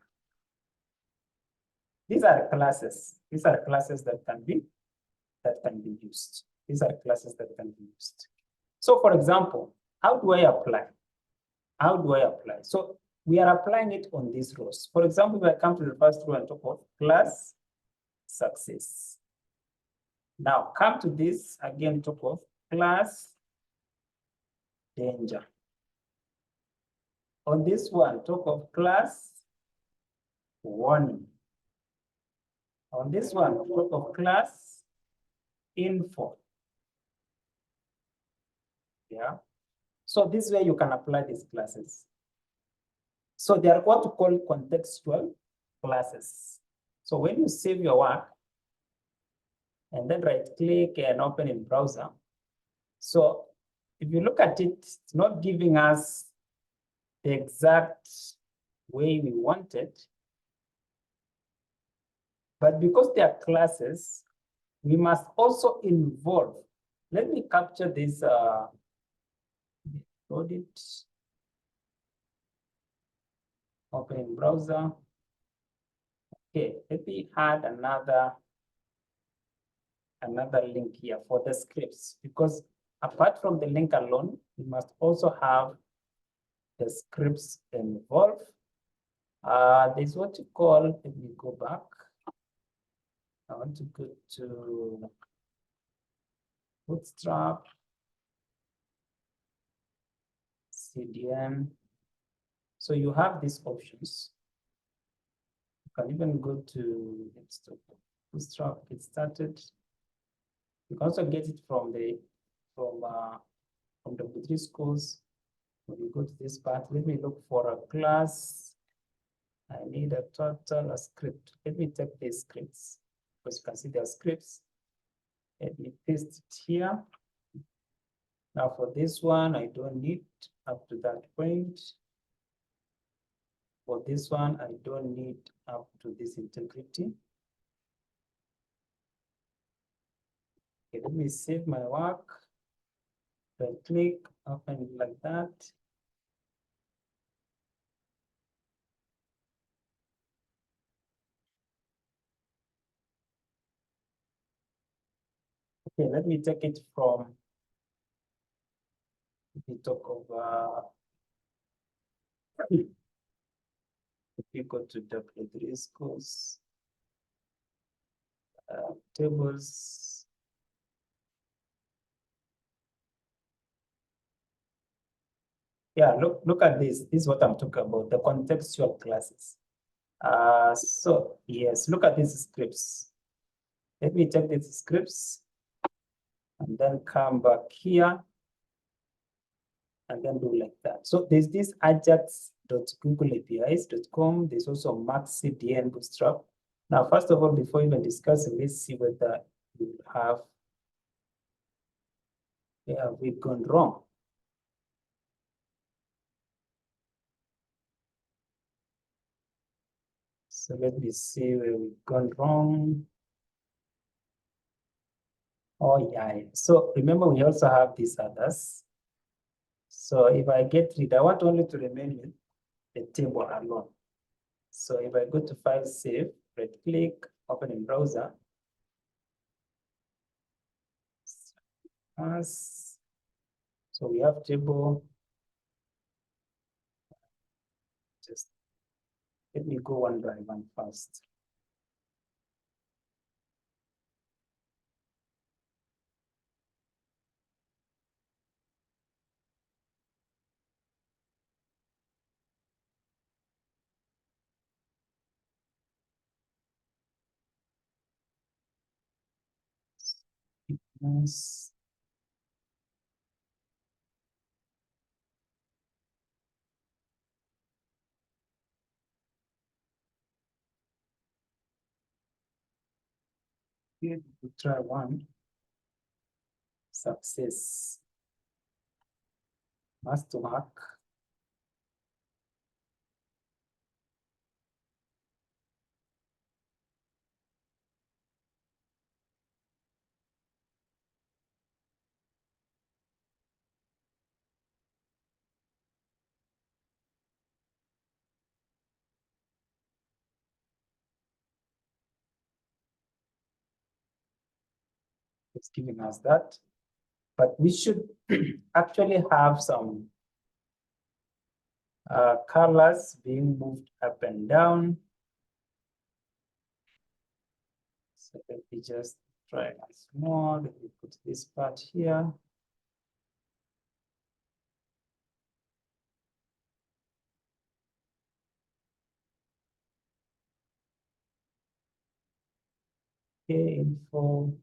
Speaker 1: These are classes. These are classes that can be used. These are classes that can be used. So for example, how do I apply? How do I apply? So we are applying it on these rows. For example, if I come to the first row and talk about class success. Now come to this again, talk of class danger. On this one, talk of class warning. On this one, talk of class info. Yeah. So this way you can apply these classes. So they are what we call contextual classes. So when you save your work and then right click and open in browser. So if you look at it, it's not giving us the exact way we want it. But because they are classes, we must also involve. Let me capture this, load it, open in browser. Okay, let me add another link here for the scripts, because apart from the link alone, we must also have the scripts involved. There's what you call, let me go back. I want to go to Bootstrap, CDN. So you have these options. You can even go to Bootstrap, get started. You can also get it from the W3 schools. When you go to this part, let me look for a class. I need a total script. Let me take these scripts, because you can see there are scripts. Let me paste it here. Now for this one, I don't need up to that point. For this one, I don't need up to this integrity. Okay, let me save my work. Then click, open it like that. Okay, let me take it from the talk of if you go to W3 schools, tables. Yeah, look at this. This is what I'm talking about, the contextual classes. So yes, look at these scripts. Let me take these scripts and then come back here and then do like that. So there's this ajax.googleapis.com. There's also MaxCDN Bootstrap. Now, first of all, before even discussing, let's see whether we have, where have we gone wrong? So let me see where we've gone wrong. Oh yeah, so remember we also have these others. So if I get rid, I want only to remain with the table alone. So if I go to File, Save, right click, open in browser. So we have table. Just let me go one by one first. Yes. Here we try one. Success. Must work. It's giving us that. But we should actually have some colors being moved up and down. So let me just try once more. Let me put this part here. Okay, info.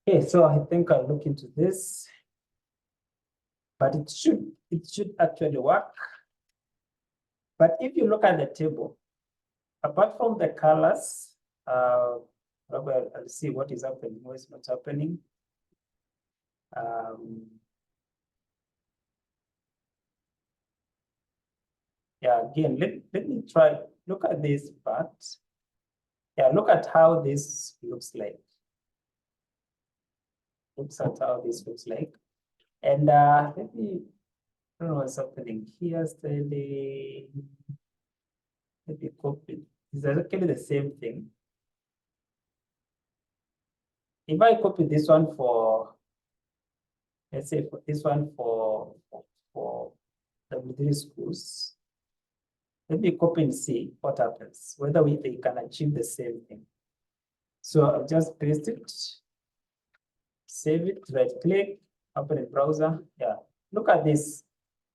Speaker 1: Okay, so I think I'll look into this, but it should actually work. But if you look at the table, apart from the colors, I'll see what is happening, what is not happening. Yeah, again, let me try, look at this part. Yeah, look at how this looks like. Looks at how this looks like. And let me, I don't know what's happening here, steady. Let me copy. It's actually the same thing. If I copy this one for, let's say for this one for W3 schools, let me copy and see what happens, whether they can achieve the same thing. So I'll just paste it, save it, right click, open a browser. Yeah, look at this.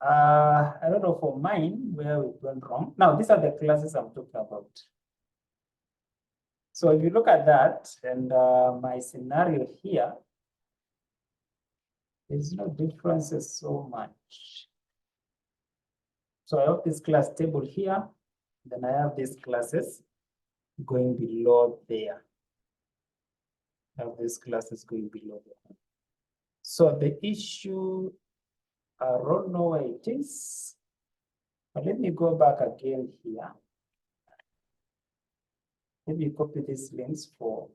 Speaker 1: I don't know for mine where we went wrong. Now, these are the classes I'm talking about. So if you look at that and my scenario here, there's no differences so much. So I have this class table here, then I have these classes going below there. I have these classes going below there. So the issue, I don't know where it is, but let me go back again here. Let me copy these links for,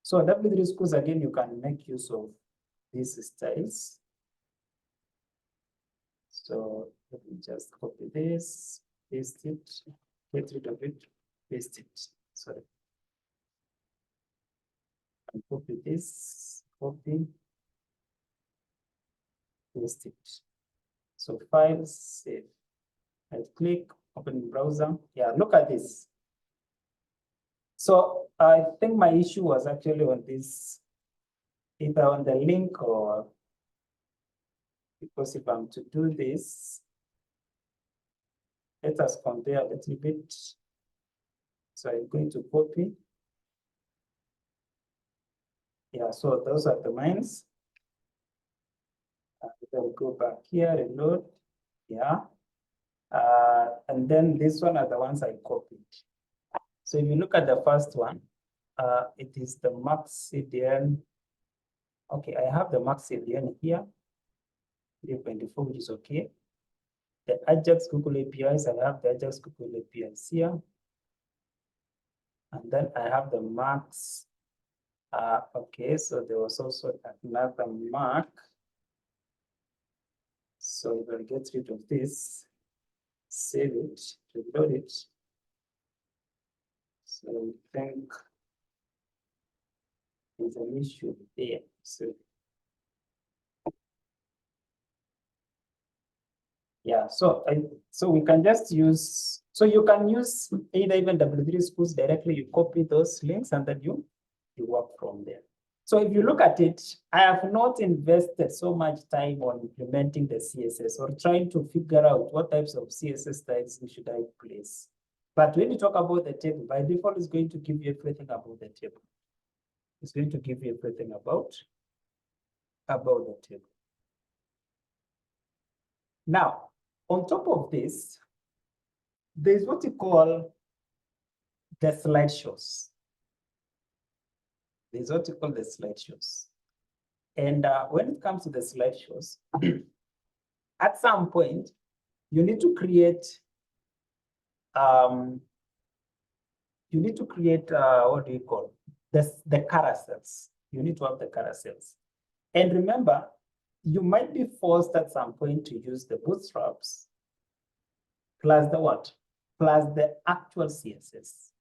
Speaker 1: so W3 schools, again, you can make use of these styles. So let me just copy this, paste it, get rid of it, paste it. Sorry. And copy this, copy, paste it. So files, save. Right click, open browser. Yeah, look at this. So I think my issue was actually on this, either on the link or, because if I'm to do this, let us compare a little bit. So I'm going to copy. Yeah, so those are the mines. We'll go back here, reload. Yeah. And then this one are the ones I copied. So if you look at the first one, it is the max CDN. Okay, I have the max CDN here, 324, which is okay. The Ajax Google APIs, I have the Ajax Google APIs here. And then I have the max. Okay, so there was also another mark. So if I get rid of this, save it, reload it. So I think there's an issue there. So yeah, so we can just use, so you can use either even W3 schools directly, you copy those links and then you work from there. So if you look at it, I have not invested so much time on implementing the CSS or trying to figure out what types of CSS styles should I place. But when you talk about the table, by default, it's going to give you everything about the table. It's going to give you everything about the table. Now, on top of this, there's what you call the slideshows. There's what you call the slideshows. And when it comes to the slideshows, at some point, you need to create what do you call the carousels. You need to have the carousels. And remember, you might be forced at some point to use the bootstraps plus the what? Plus the actual CSS.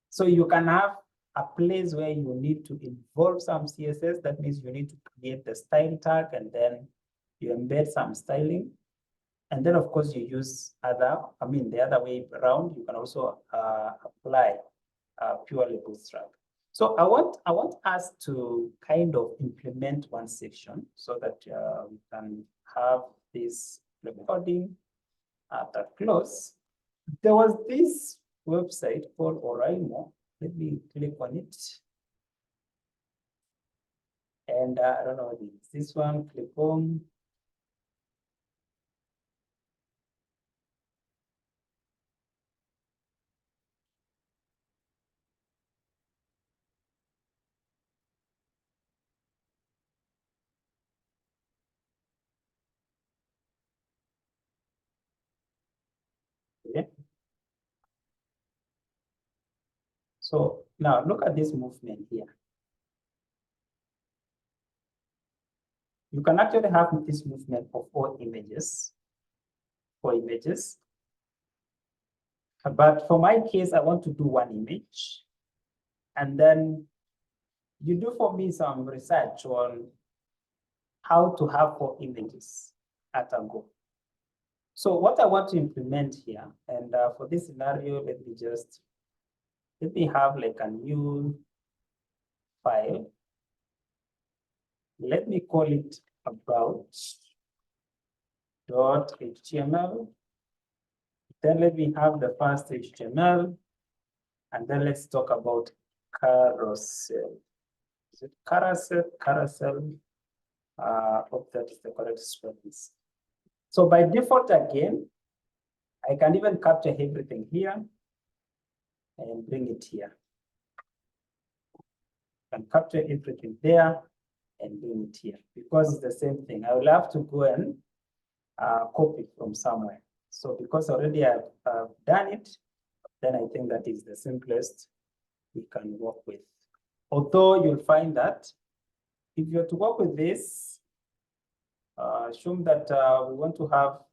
Speaker 1: So you can have a place where you need to involve some CSS. That means you need to create the style tag and then you embed some styling. And then, of course, you use the other way around, you can also apply purely Bootstrap. So I want us to kind of implement one section so that we can have this recording at a close. There was this website called Oraimo. Let me click on it. And I don't know what it is. This one, click on. Okay. So now look at this movement here. You can actually have this movement of four images. But for my case, I want to do one image. And then you do for me some research on how to have four images at a go. So what I want to implement here, and for this scenario, let me have like a new file. Let me call it about.html. Then let me have the first HTML, and then let's talk about carousel. Is it carousel? Carousel. Hope that is the correct spelling. So by default, again, I can even capture everything here and bring it here. I can capture everything there and bring it here because it's the same thing. I will have to go and copy from somewhere. So because already I've done it, then I think that is the simplest we can work with. Although you'll find that if you're to work with this, assume that we want to have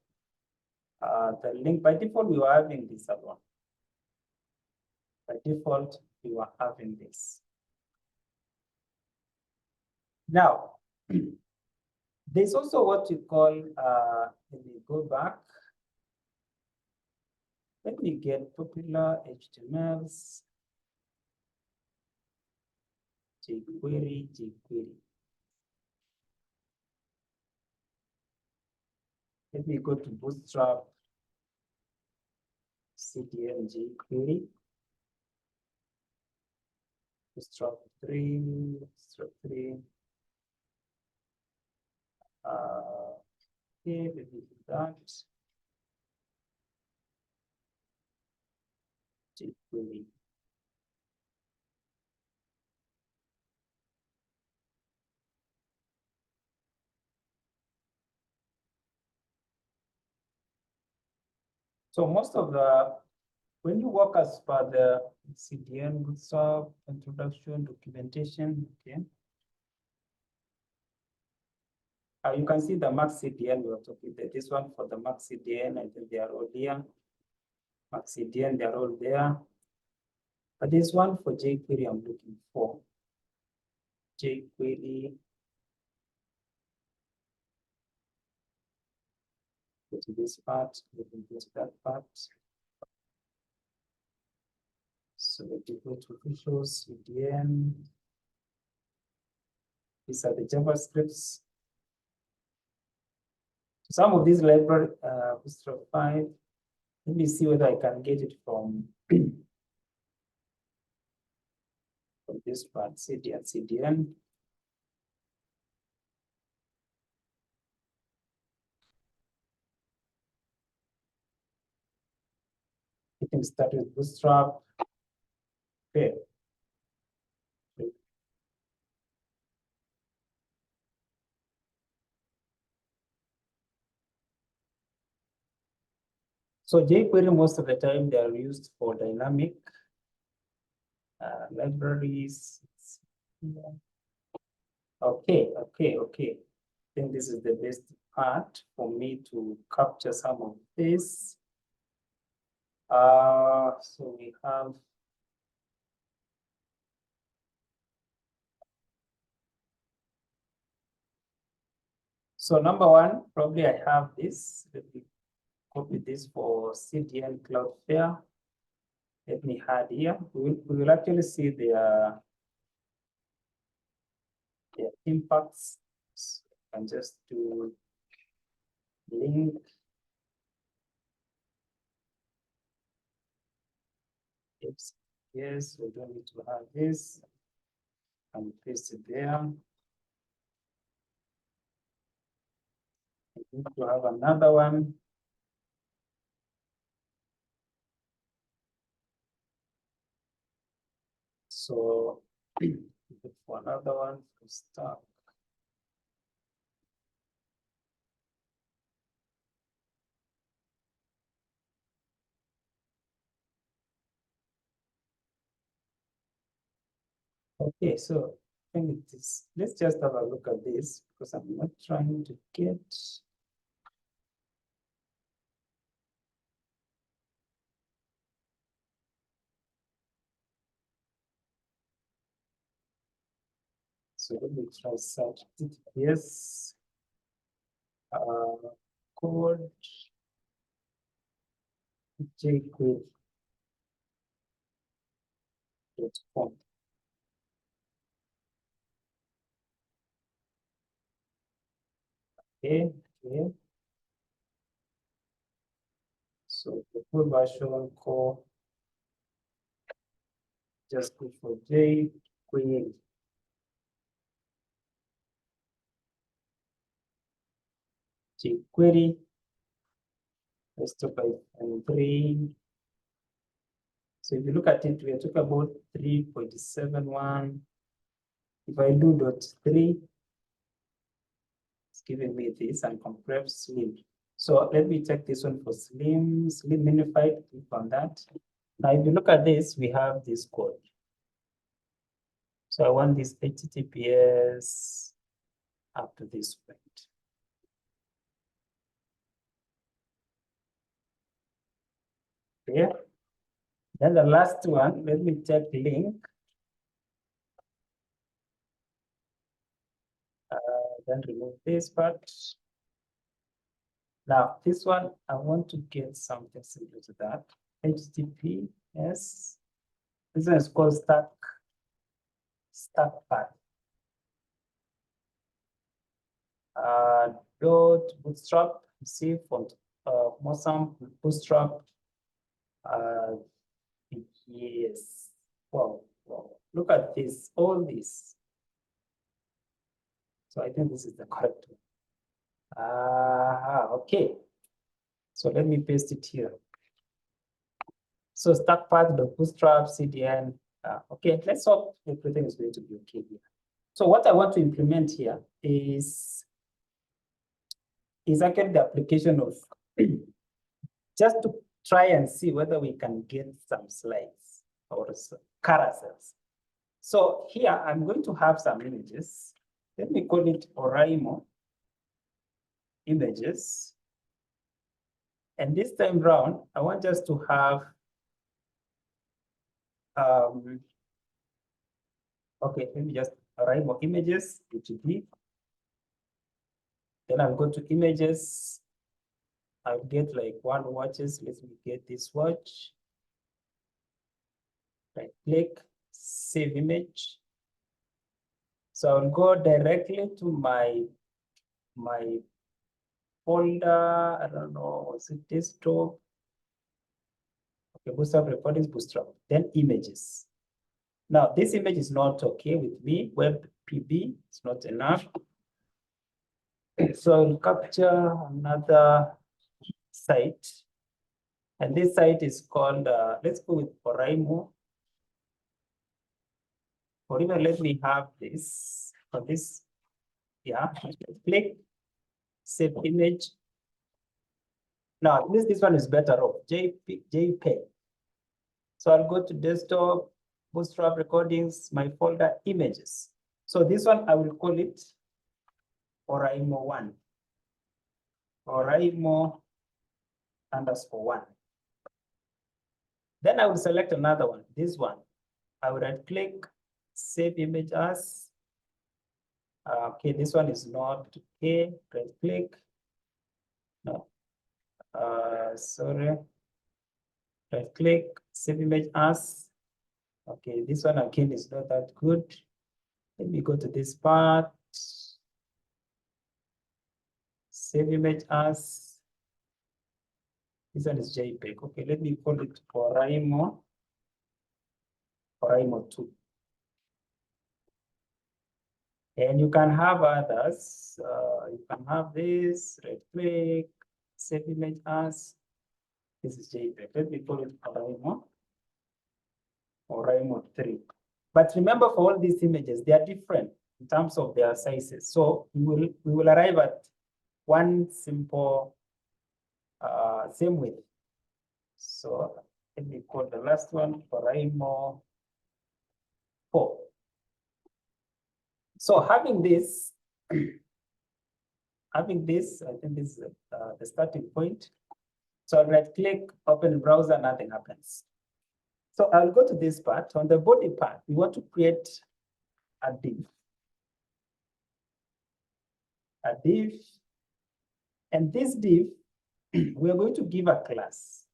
Speaker 1: the link. By default, we were having this one. By default, we were having this. Now, there's also what you call, let me go back. Let me get popular HTMLs. jQuery. Let me go to Bootstrap, CDN jQuery. Bootstrap 3, Bootstrap 3. Okay, let me do that. jQuery. So most of the, when you work as per the CDN, Bootstrap, introduction, documentation, okay. You can see the Max CDN we are talking about. This one for the Max CDN, I think they are all here. Max CDN, they are all there. But this one for jQuery I'm looking for. jQuery. Go to this part, let me go to that part. So let me go to Visual CDN. These are the JavaScripts. Some of these library, Bootstrap 5, let me see whether I can get it from, from this part, CDN. You can start with Bootstrap. Okay. So jQuery, most of the time, they are used for dynamic libraries. Okay. I think this is the best part for me to capture some of this. So we have so number one, probably I have this. Let me copy this for CDN Cloudflare. Let me add here. We will actually see their impacts. So I can just do link. Yes, we don't need to have this. And paste it there. I need to have another one. So for another one to start. Okay, so I think it is, let's just have a look at this because I'm not trying to get. So let me try search TTPS code jQuery.com. Okay. So the full version core, just go for jQuery. jQuery. Let's talk about M3. So if you look at it, we are talking about 3.71. If I do .3, it's giving me this and compress slim. So let me check this one for slim minified, click on that. Now, if you look at this, we have this code. So I want this HTTPS up to this point. Yeah. Then the last one, let me check link. Then remove this part. Now, this one, I want to get something similar to that. HTTPS. This one is called stack path. Dot bootstrap, see font, Mosam bootstrap. Yes. Wow. Look at this, all this. So I think this is the correct one. Okay. So let me paste it here. So stack path, the bootstrap, CDN. Okay, let's hope everything is going to be okay here. So what I want to implement here is actually the application of just to try and see whether we can get some slides or some carousels. So here I'm going to have some images. Let me call it Oraimo images. And this time round, I want us to have, okay, let me just Oraimo images, UTB. Then I'll go to images. I'll get like one watches. Let me get this watch. Right click, save image. So I'll go directly to my folder. I don't know, was it desktop? Okay, Bootstrap recordings, Bootstrap. Then images. Now this image is not okay with me. Web PB is not enough. So I'll capture another site. And this site is called, let's go with Oraimo. Or even let me have this for this. Yeah, click, save image. Now, this one is better off, JPEG. So I'll go to desktop, Bootstrap recordings, my folder images. So this one, I will call it Oraimo 1. Oraimo _1. Then I will select another one, this one. I will right click, save image as. Okay, this one is not okay. Right click. No. Sorry. Right click, save image as. Okay, this one again is not that good. Let me go to this part. Save image as. This one is JPEG. Okay, let me call it Oraimo 2. And you can have others. You can have this, right click, save image as. This is JPEG. Let me call it Oraimo 3. But remember, for all these images, they are different in terms of their sizes. So we will arrive at one simple same width. So let me call the last one Oraimo 4. So having this, I think this is the starting point. So I'll right click, open browser, nothing happens. So I'll go to this part. On the body part, we want to create a div. A div. And this div, we're going to give a class.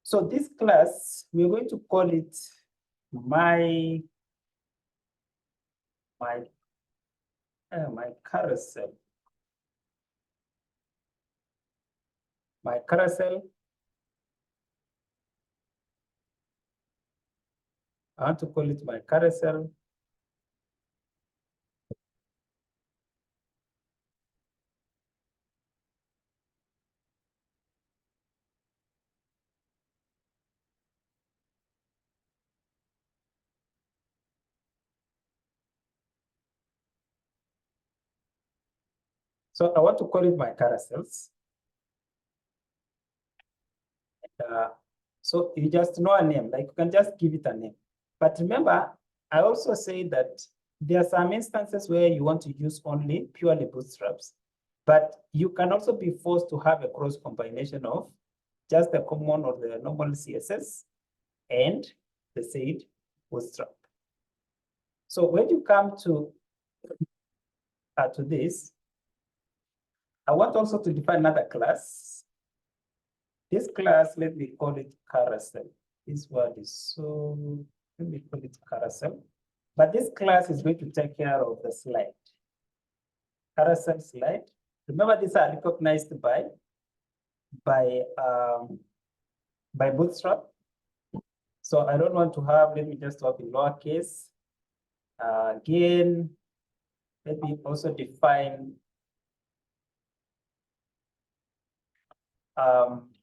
Speaker 1: So this class, we're going to call it my carousel. My carousel. I want to call it my carousel. So I want to call it my carousels. So you just know a name, like you can just give it a name. But remember, I also say that there are some instances where you want to use only purely bootstraps, but you can also be forced to have a cross combination of just the common or the normal CSS and the said bootstrap. So when you come to this, I want also to define another class. This class, let me call it carousel. This word is so, let me call it carousel. But this class is going to take care of the slide. Carousel slide. Remember, these are recognized by Bootstrap. So I don't want to have, let me just type in lowercase. Again, let me also define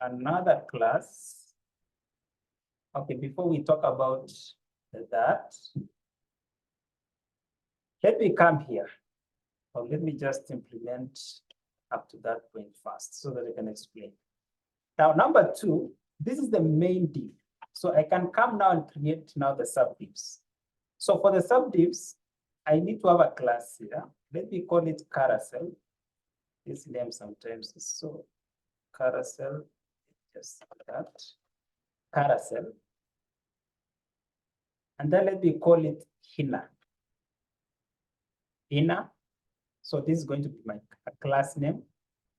Speaker 1: another class. Okay, before we talk about that, let me come here. Or let me just implement up to that point first so that I can explain. Now, number two, this is the main div. So I can come now and create now the subdivs. So for the subdivs, I need to have a class here. Let me call it carousel. This name sometimes is so carousel, just that, carousel. And then let me call it inner. Inner. So this is going to be my class name.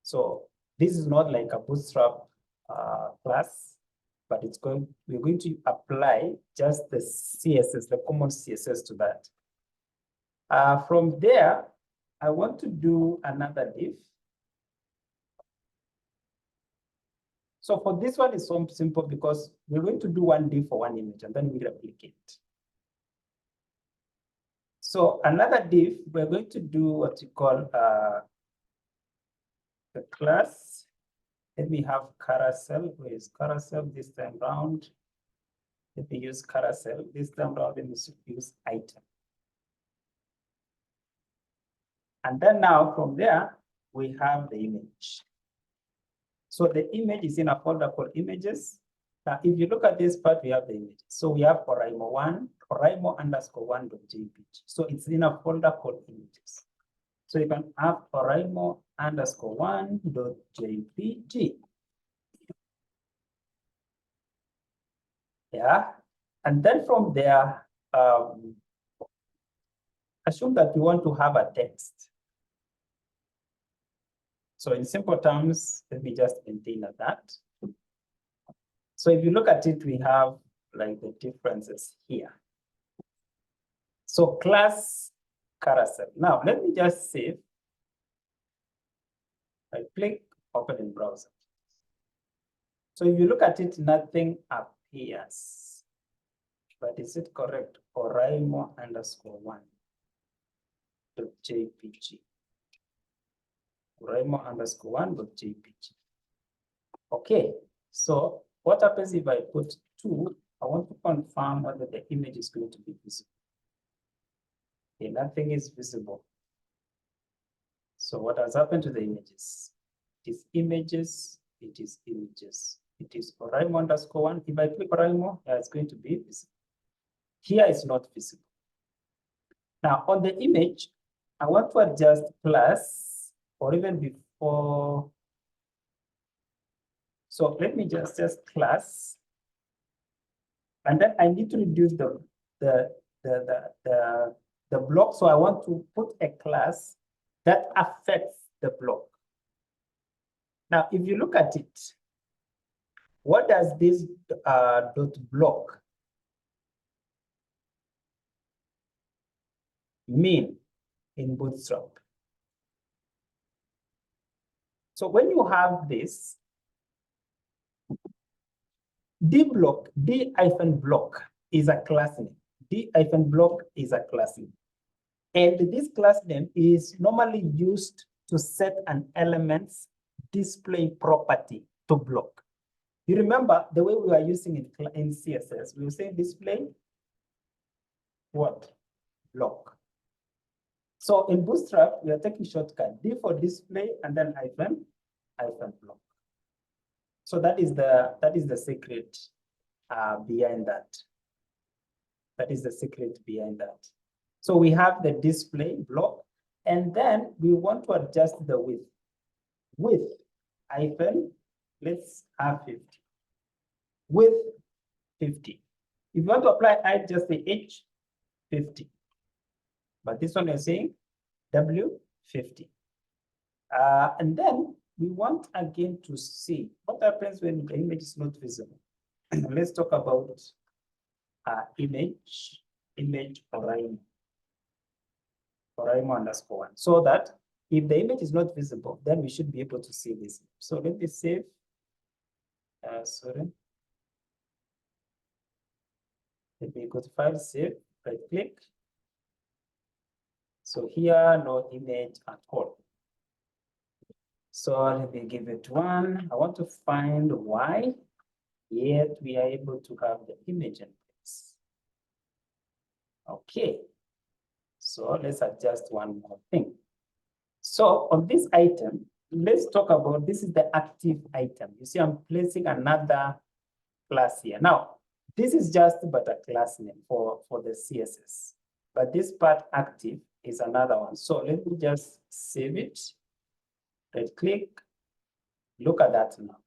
Speaker 1: So this is not like a Bootstrap class, but we're going to apply just the CSS, the common CSS to that. From there, I want to do another div. So for this one, it's so simple because we're going to do one div for one image and then we replicate. So another div, we're going to do what you call the class. Let me have carousel. Where is carousel this time round? Let me use carousel. This time round, let me use item. And then now from there, we have the image. So the image is in a folder called images. Now, if you look at this part, we have the image. So we have Oraimo1, Oraimo_1.jpg. So it's in a folder called images. So you can have Oraimo_1.jpg. Yeah. And then from there, assume that we want to have a text. So in simple terms, let me just maintain that. So if you look at it, we have like the differences here. So class carousel. Now let me just save. I click open in browser. So if you look at it, nothing appears. But is it correct? Oraimo_1.jpg. Oraimo_1.jpg. Okay, so what happens if I put 2? I want to confirm whether the image is going to be visible. Okay, nothing is visible. So what has happened to the images? It is images, it is images. It is Oraimo_1. If I click Oraimo, it's going to be visible. Here it's not visible. Now on the image, I want to adjust plus or even before. So let me just class. And then I need to reduce the block. So I want to put a class that affects the block. Now, if you look at it, what does this dot block mean in Bootstrap? So when you have this, d-block is a class name. d-block is a class name. And this class name is normally used to set an element's display property to block. You remember the way we were using it in CSS, we were saying display what? Block. So in Bootstrap, we are taking shortcut D for display and then hyphen block. So that is the secret behind that. That is the secret behind that. So we have the display block, and then we want to adjust the width. Width hyphen, let's have 50. Width 50. If you want to apply height, just the H 50. But this one is saying W 50. And then we want again to see what happens when the image is not visible. Let's talk about image Oraimo_1. So that if the image is not visible, then we should be able to see this. So let me save. Sorry. Let me go to file, save, right click. So here, no image at all. So let me give it 1. I want to find why yet we are able to have the image in place. Okay. So let's adjust one more thing. So on this item, let's talk about, this is the active item. You see, I'm placing another class here. Now, this is just but a class name for the CSS. But this part active is another one. So let me just save it. Right click. Look at that now.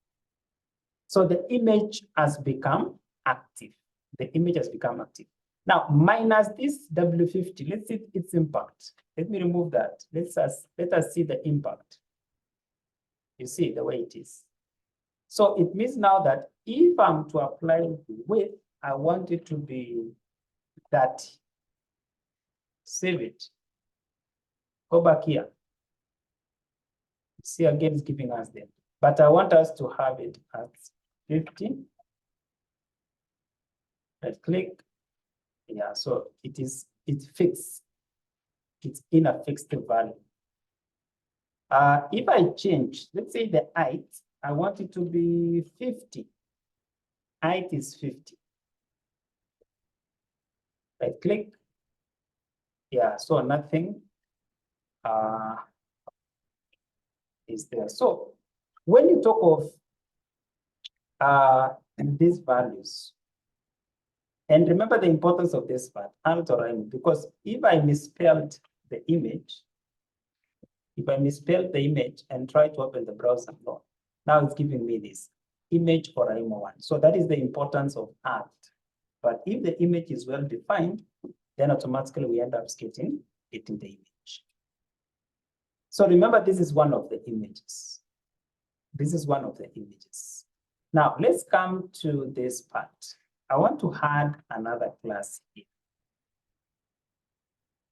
Speaker 1: So the image has become active. The image has become active. Now, minus this W50, let's see its impact. Let me remove that. Let us see the impact. You see the way it is. So it means now that if I'm to apply width, I want it to be 30. Save it. Go back here. See, again, it's giving us there. But I want us to have it at 50. Right click. Yeah, so it's fixed. It's in a fixed value. If I change, let's say the height, I want it to be 50. Height is 50. Right click. Yeah, so nothing is there. So when you talk of these values, and remember the importance of this part, alt or M, because if I misspelled the image, and try to open the browser, now it's giving me this image or IMO1. So that is the importance of alt. But if the image is well defined, then automatically we end up getting the image. So remember, this is one of the images. This is one of the images. Now let's come to this part. I want to add another class here.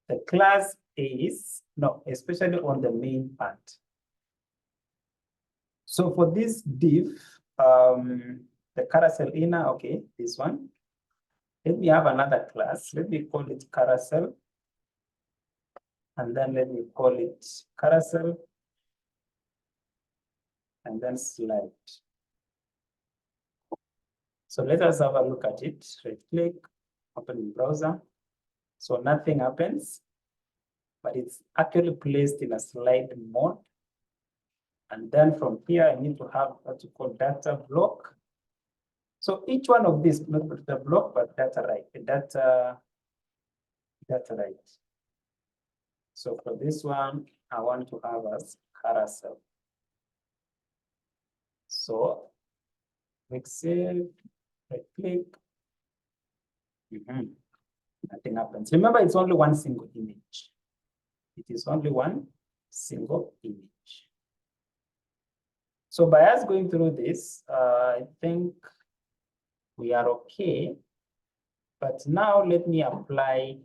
Speaker 1: The class is, especially on the main part. So for this div, the carousel inner, okay, this one. Let me have another class. Let me call it carousel. And then let me call it carousel. And then slide. So let us have a look at it. Right click, open in browser. So nothing happens, but it's actually placed in a slide mode. And then from here, I need to have what you call data block. So each one of these, not the block, but data right, data right. So for this one, I want to have as carousel. So click save, right click. Nothing happens. Remember, it's only one single image. It is only one single image. So by us going through this, I think we are okay. But now let me apply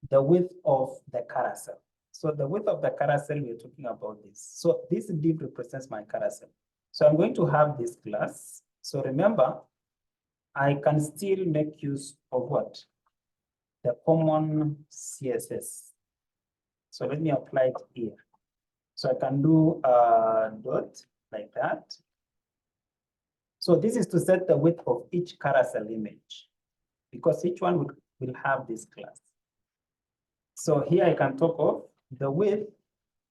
Speaker 1: the width of the carousel. So the width of the carousel, we're talking about this. So this div represents my carousel. So I'm going to have this class. So remember, I can still make use of what? The common CSS. So let me apply it here. So I can do a dot like that. So this is to set the width of each carousel image, because each one will have this class. So here I can talk of the width.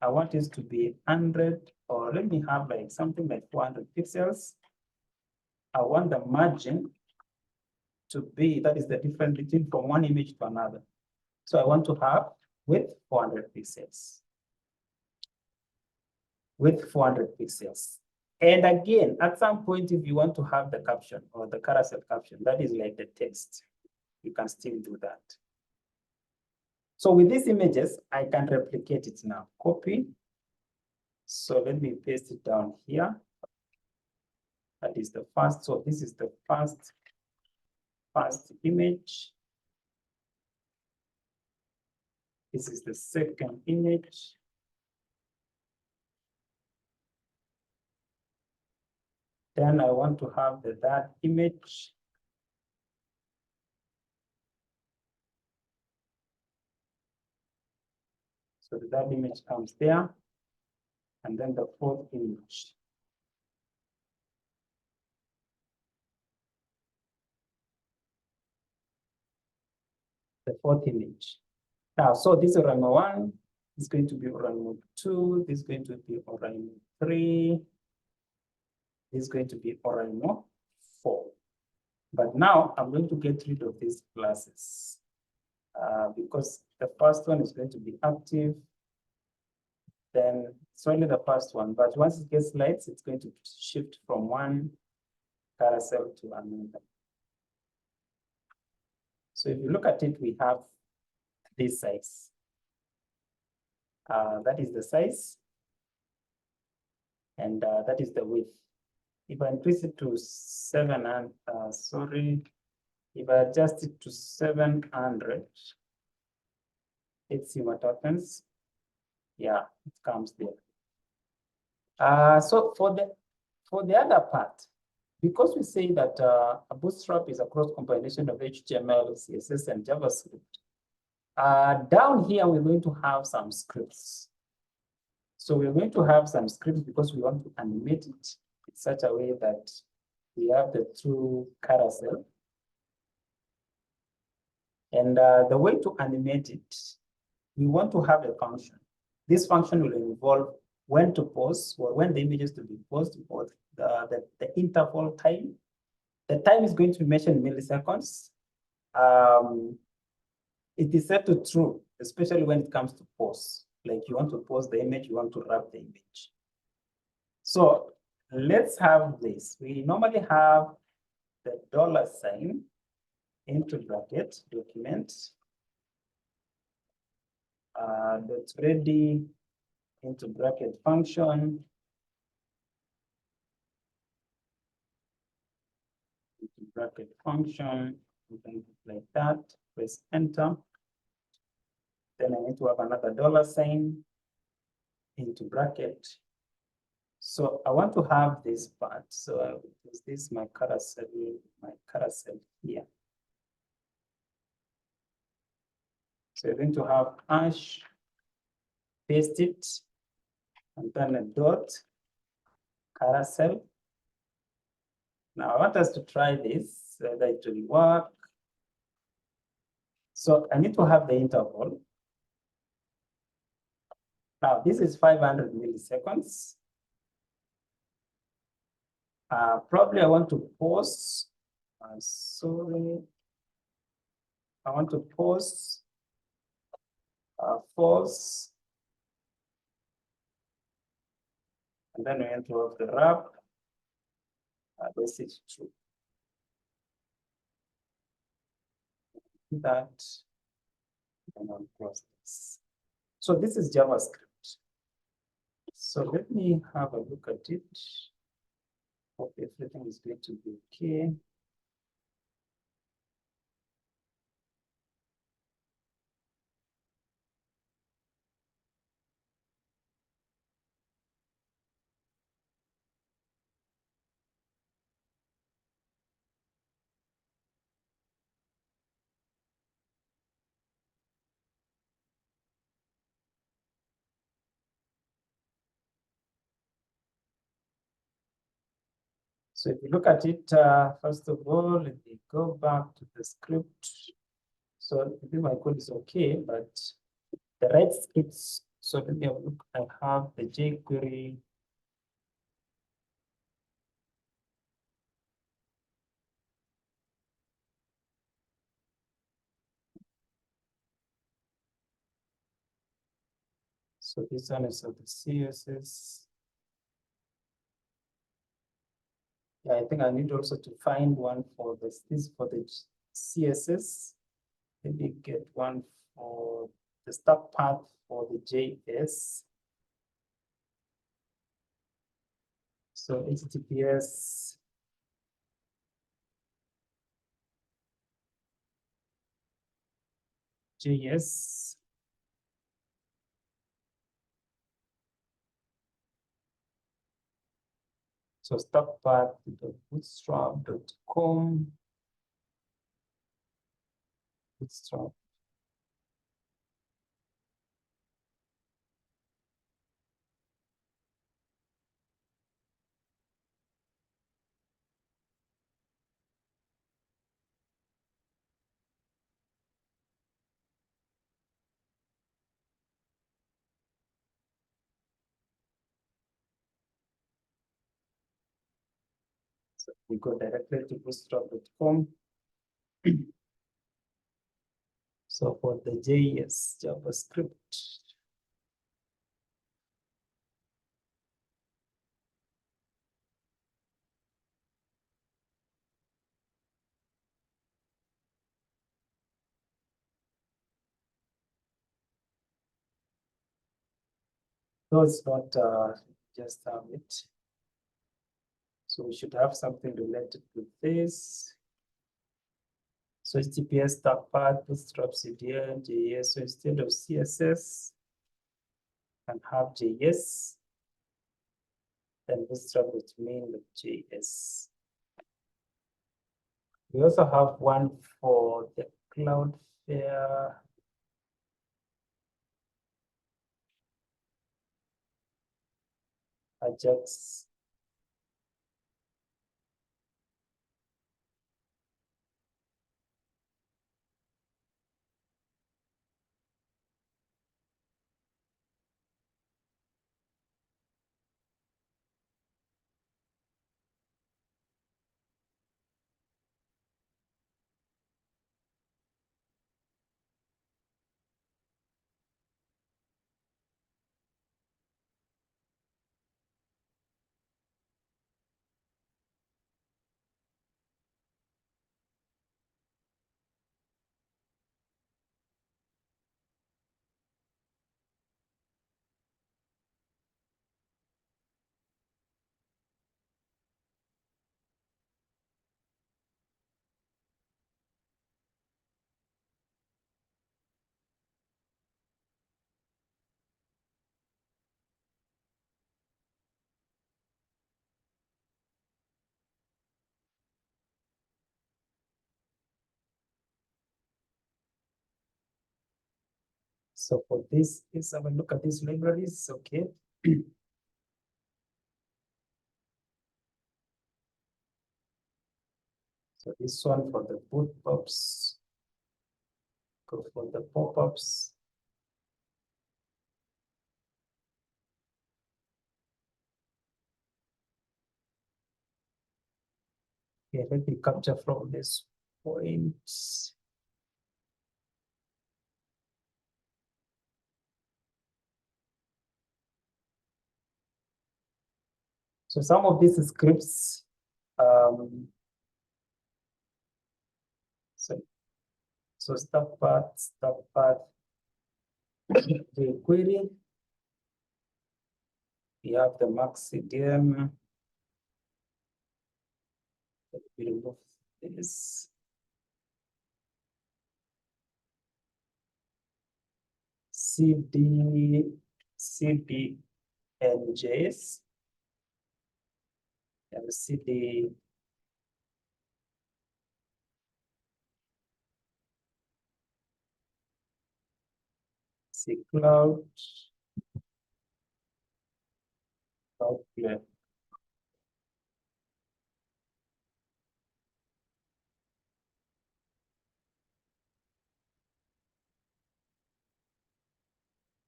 Speaker 1: I want it to be 100, or let me have like something like 400 pixels. I want the margin to be, that is the difference between from one image to another. So I want to have width 400 pixels. With 400 pixels. And again, at some point, if you want to have the caption or the carousel caption, that is like the text, you can still do that. So with these images, I can replicate it now. Copy. So let me paste it down here. That is the first. So this is the first image. This is the second image. Then I want to have the third image. So the third image comes there. And then the fourth image. The fourth image. Now, so this is Rama 1, This is going to be oral mode 2. This is going to be oral mode 3. This is going to be oral mode 4. But now I'm going to get rid of these classes because the first one is going to be active. Then it's only the first one, but once it gets lights, it's going to shift from one carousel to another. So if you look at it, we have this size. That is the size, and that is the width. If I increase it to 700, if I adjust it to 700, let's see what happens. Yeah, it comes there. So for the other part, because we say that a Bootstrap is a cross compilation of HTML, CSS, and JavaScript, down here we're going to have some scripts. So we're going to have some scripts because we want to animate it in such a way that we have the true carousel. And the way to animate it, we want to have a function. This function will involve when to pause or when the image is to be paused, or the interval time. The time is going to be measured in milliseconds. It is set to true, especially when it comes to pause. Like you want to pause the image, you want to wrap the image. So let's have this. We normally have the $sign into bracket document dot ready into bracket function into bracket function, like that. Press enter. Then I need to have another $sign into bracket. So I want to have this part. So I will use this my carousel here. So you're going to have hash, paste it, and then a dot carousel. Now I want us to try this, whether it will work. So I need to have the interval. Now this is 500 milliseconds. Probably I want to pause. Sorry. I want to pause. False. And then we enter off the wrap. This is true. That and I'll close this. So this is JavaScript. So let me have a look at it. Hope everything is going to be okay. So if you look at it, first of all, let me go back to the script. So I think my code is okay, but the right scripts. So let me have a look. I have the jQuery. So this one is of the CSS. Yeah, I think I need also to find one for this for the CSS. Maybe get one for the start path for the JS. So HTTPS. JS. So start path bootstrap.com. Bootstrap. We go directly to bootstrap.com. So for the JS JavaScript, no, it's not just have it. So we should have something related to this. So HTTPS tag path, bootstrap CDN, JS. So instead of CSS, and have JS, then bootstrap with main.js. We also have one for the Cloudflare Ajax. So for this, let's have a look at these libraries. Okay. So this one for the boot pops, go for the pop-ups. Okay, let me capture from this point. So some of these scripts, so start path, the query. We have the max CDM. Let me remove this. CDNJs and CD cloud Cloudflare.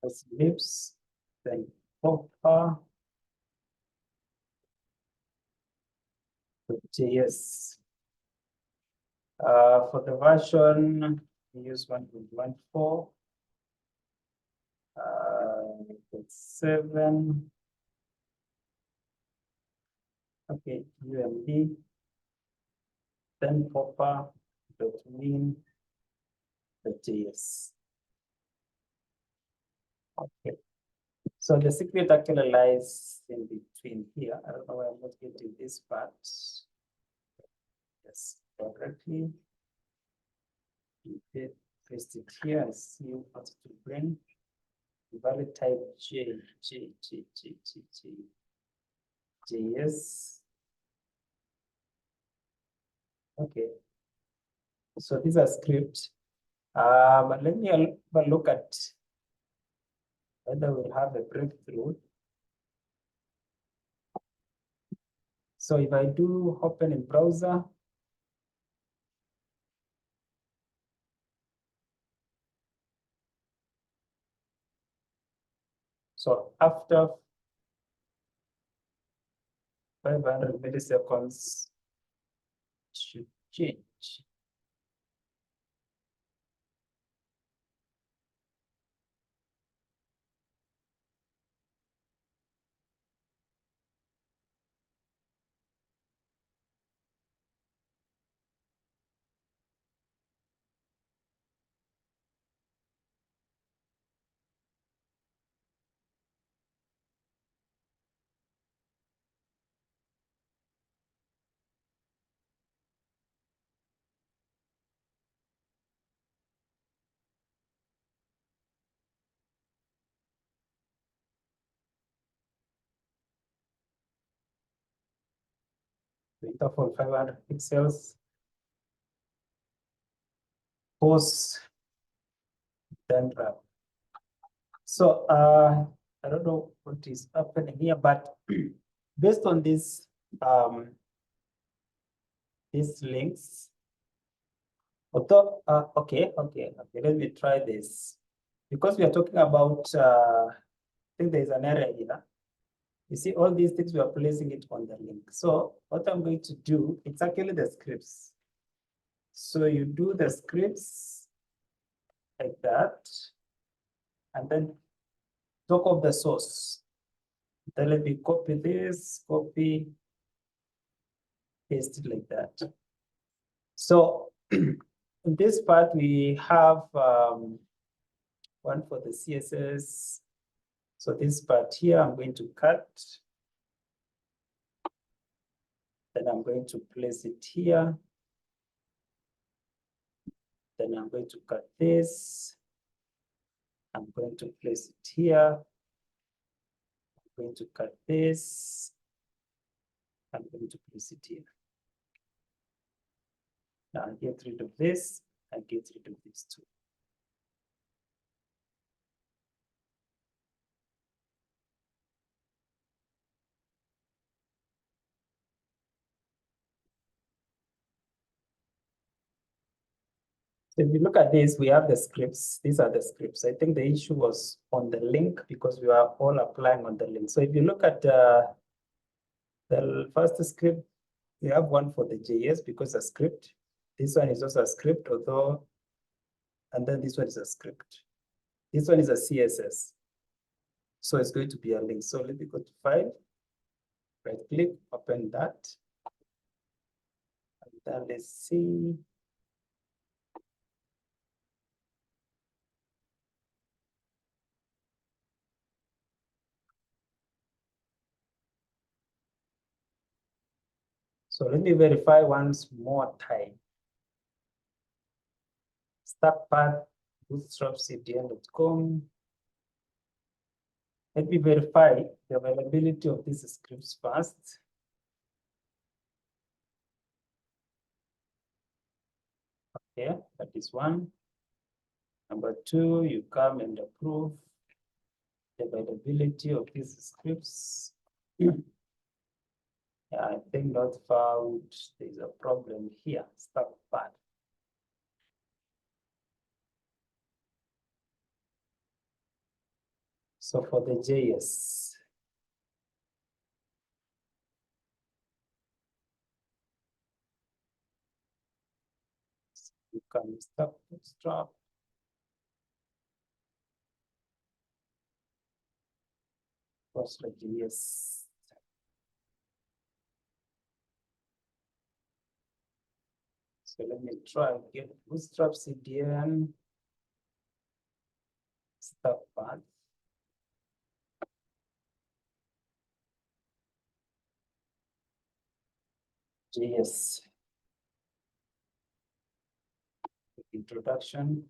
Speaker 1: As lips, then proper JS. For the version, we use 1.14. It's 7. Okay, UMD. Then proper dot mean the JS. Okay. So the secret actually lies in between here. I don't know why I'm not getting this part. Yes, correctly. Paste it here and see what to bring. Valid type JS. Okay. So these are scripts. But let me have a look at whether we'll have a breakthrough. So if I do open in browser, so after 500 milliseconds, should change. Data for 500 pixels. Pause, then wrap. So I don't know what is happening here, but based on these links, although okay, let me try this. Because we are talking about I think there's an error here. You see all these things, we are placing it on the link. So what I'm going to do, it's actually the scripts. So you do the scripts like that, and then talk of the source. Then let me copy this, copy, paste it like that. So in this part, we have one for the CSS. So this part here, I'm going to cut. Then I'm going to place it here. Then I'm going to cut this. I'm going to place it here. I'm going to cut this. I'm going to place it here. Now I get rid of this. I get rid of this too. So if you look at this, we have the scripts. These are the scripts. I think the issue was on the link because we are all applying on the link. So if you look at the first script, we have one for the JS because a script. This one is also a script, although, and then this one is a script. This one is a CSS. So it's going to be a link. So let me go to File, right click, open that. And then let's see. So let me verify once more time. Start path, bootstrapcdn.com. Let me verify the availability of these scripts first. Okay, that is one. Number two, you come and approve the availability of these scripts. Yeah, I think not found. There's a problem here. Start path. So for the JS, you can start Bootstrap. First like JS. So let me try get Bootstrap CDN. Start path. JS. Introduction.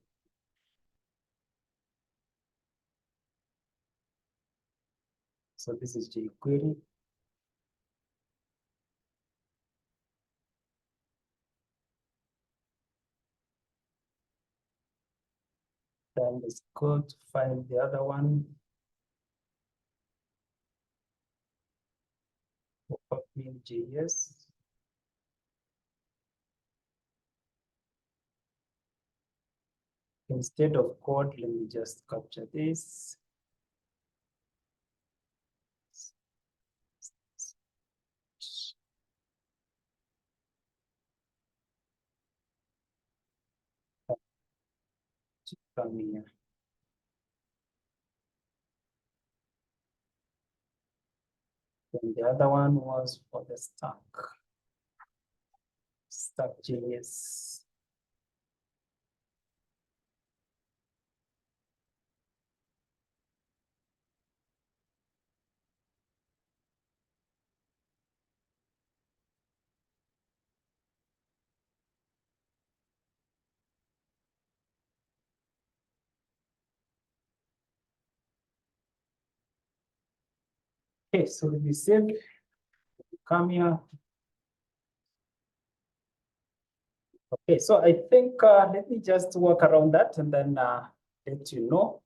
Speaker 1: So this is jQuery. Then let's go to find the other one. JS. Instead of code, let me just capture this. Come here. And the other one was for the stack JS. Okay, so we save, come here. Okay, so I think let me just walk around that and then let you know.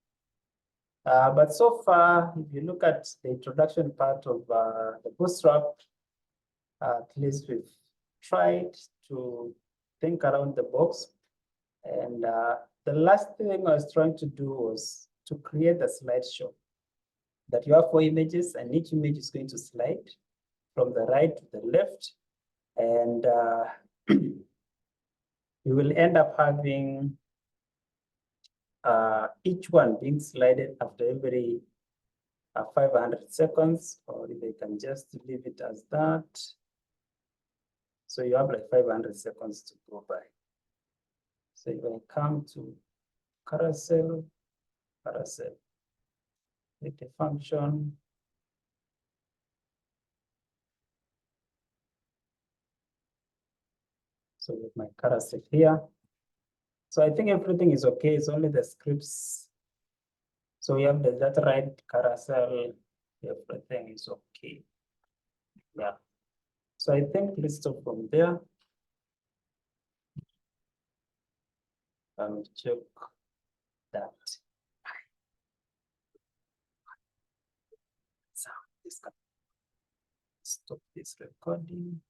Speaker 1: But so far, if you look at the introduction part of the Bootstrap, at least we've tried to think around the box. And the last thing I was trying to do was to create a slideshow that you have 4 images and each image is going to slide from the right to the left. And you will end up having each one being slided after every 500 seconds, or they can just leave it as that. So you have like 500 seconds to go by. So if I come to carousel, with the function, so with my carousel here. So I think everything is okay. It's only the scripts. So we have that right carousel, everything is okay. Yeah. So I think let's stop from there. And check that. So this can stop this recording.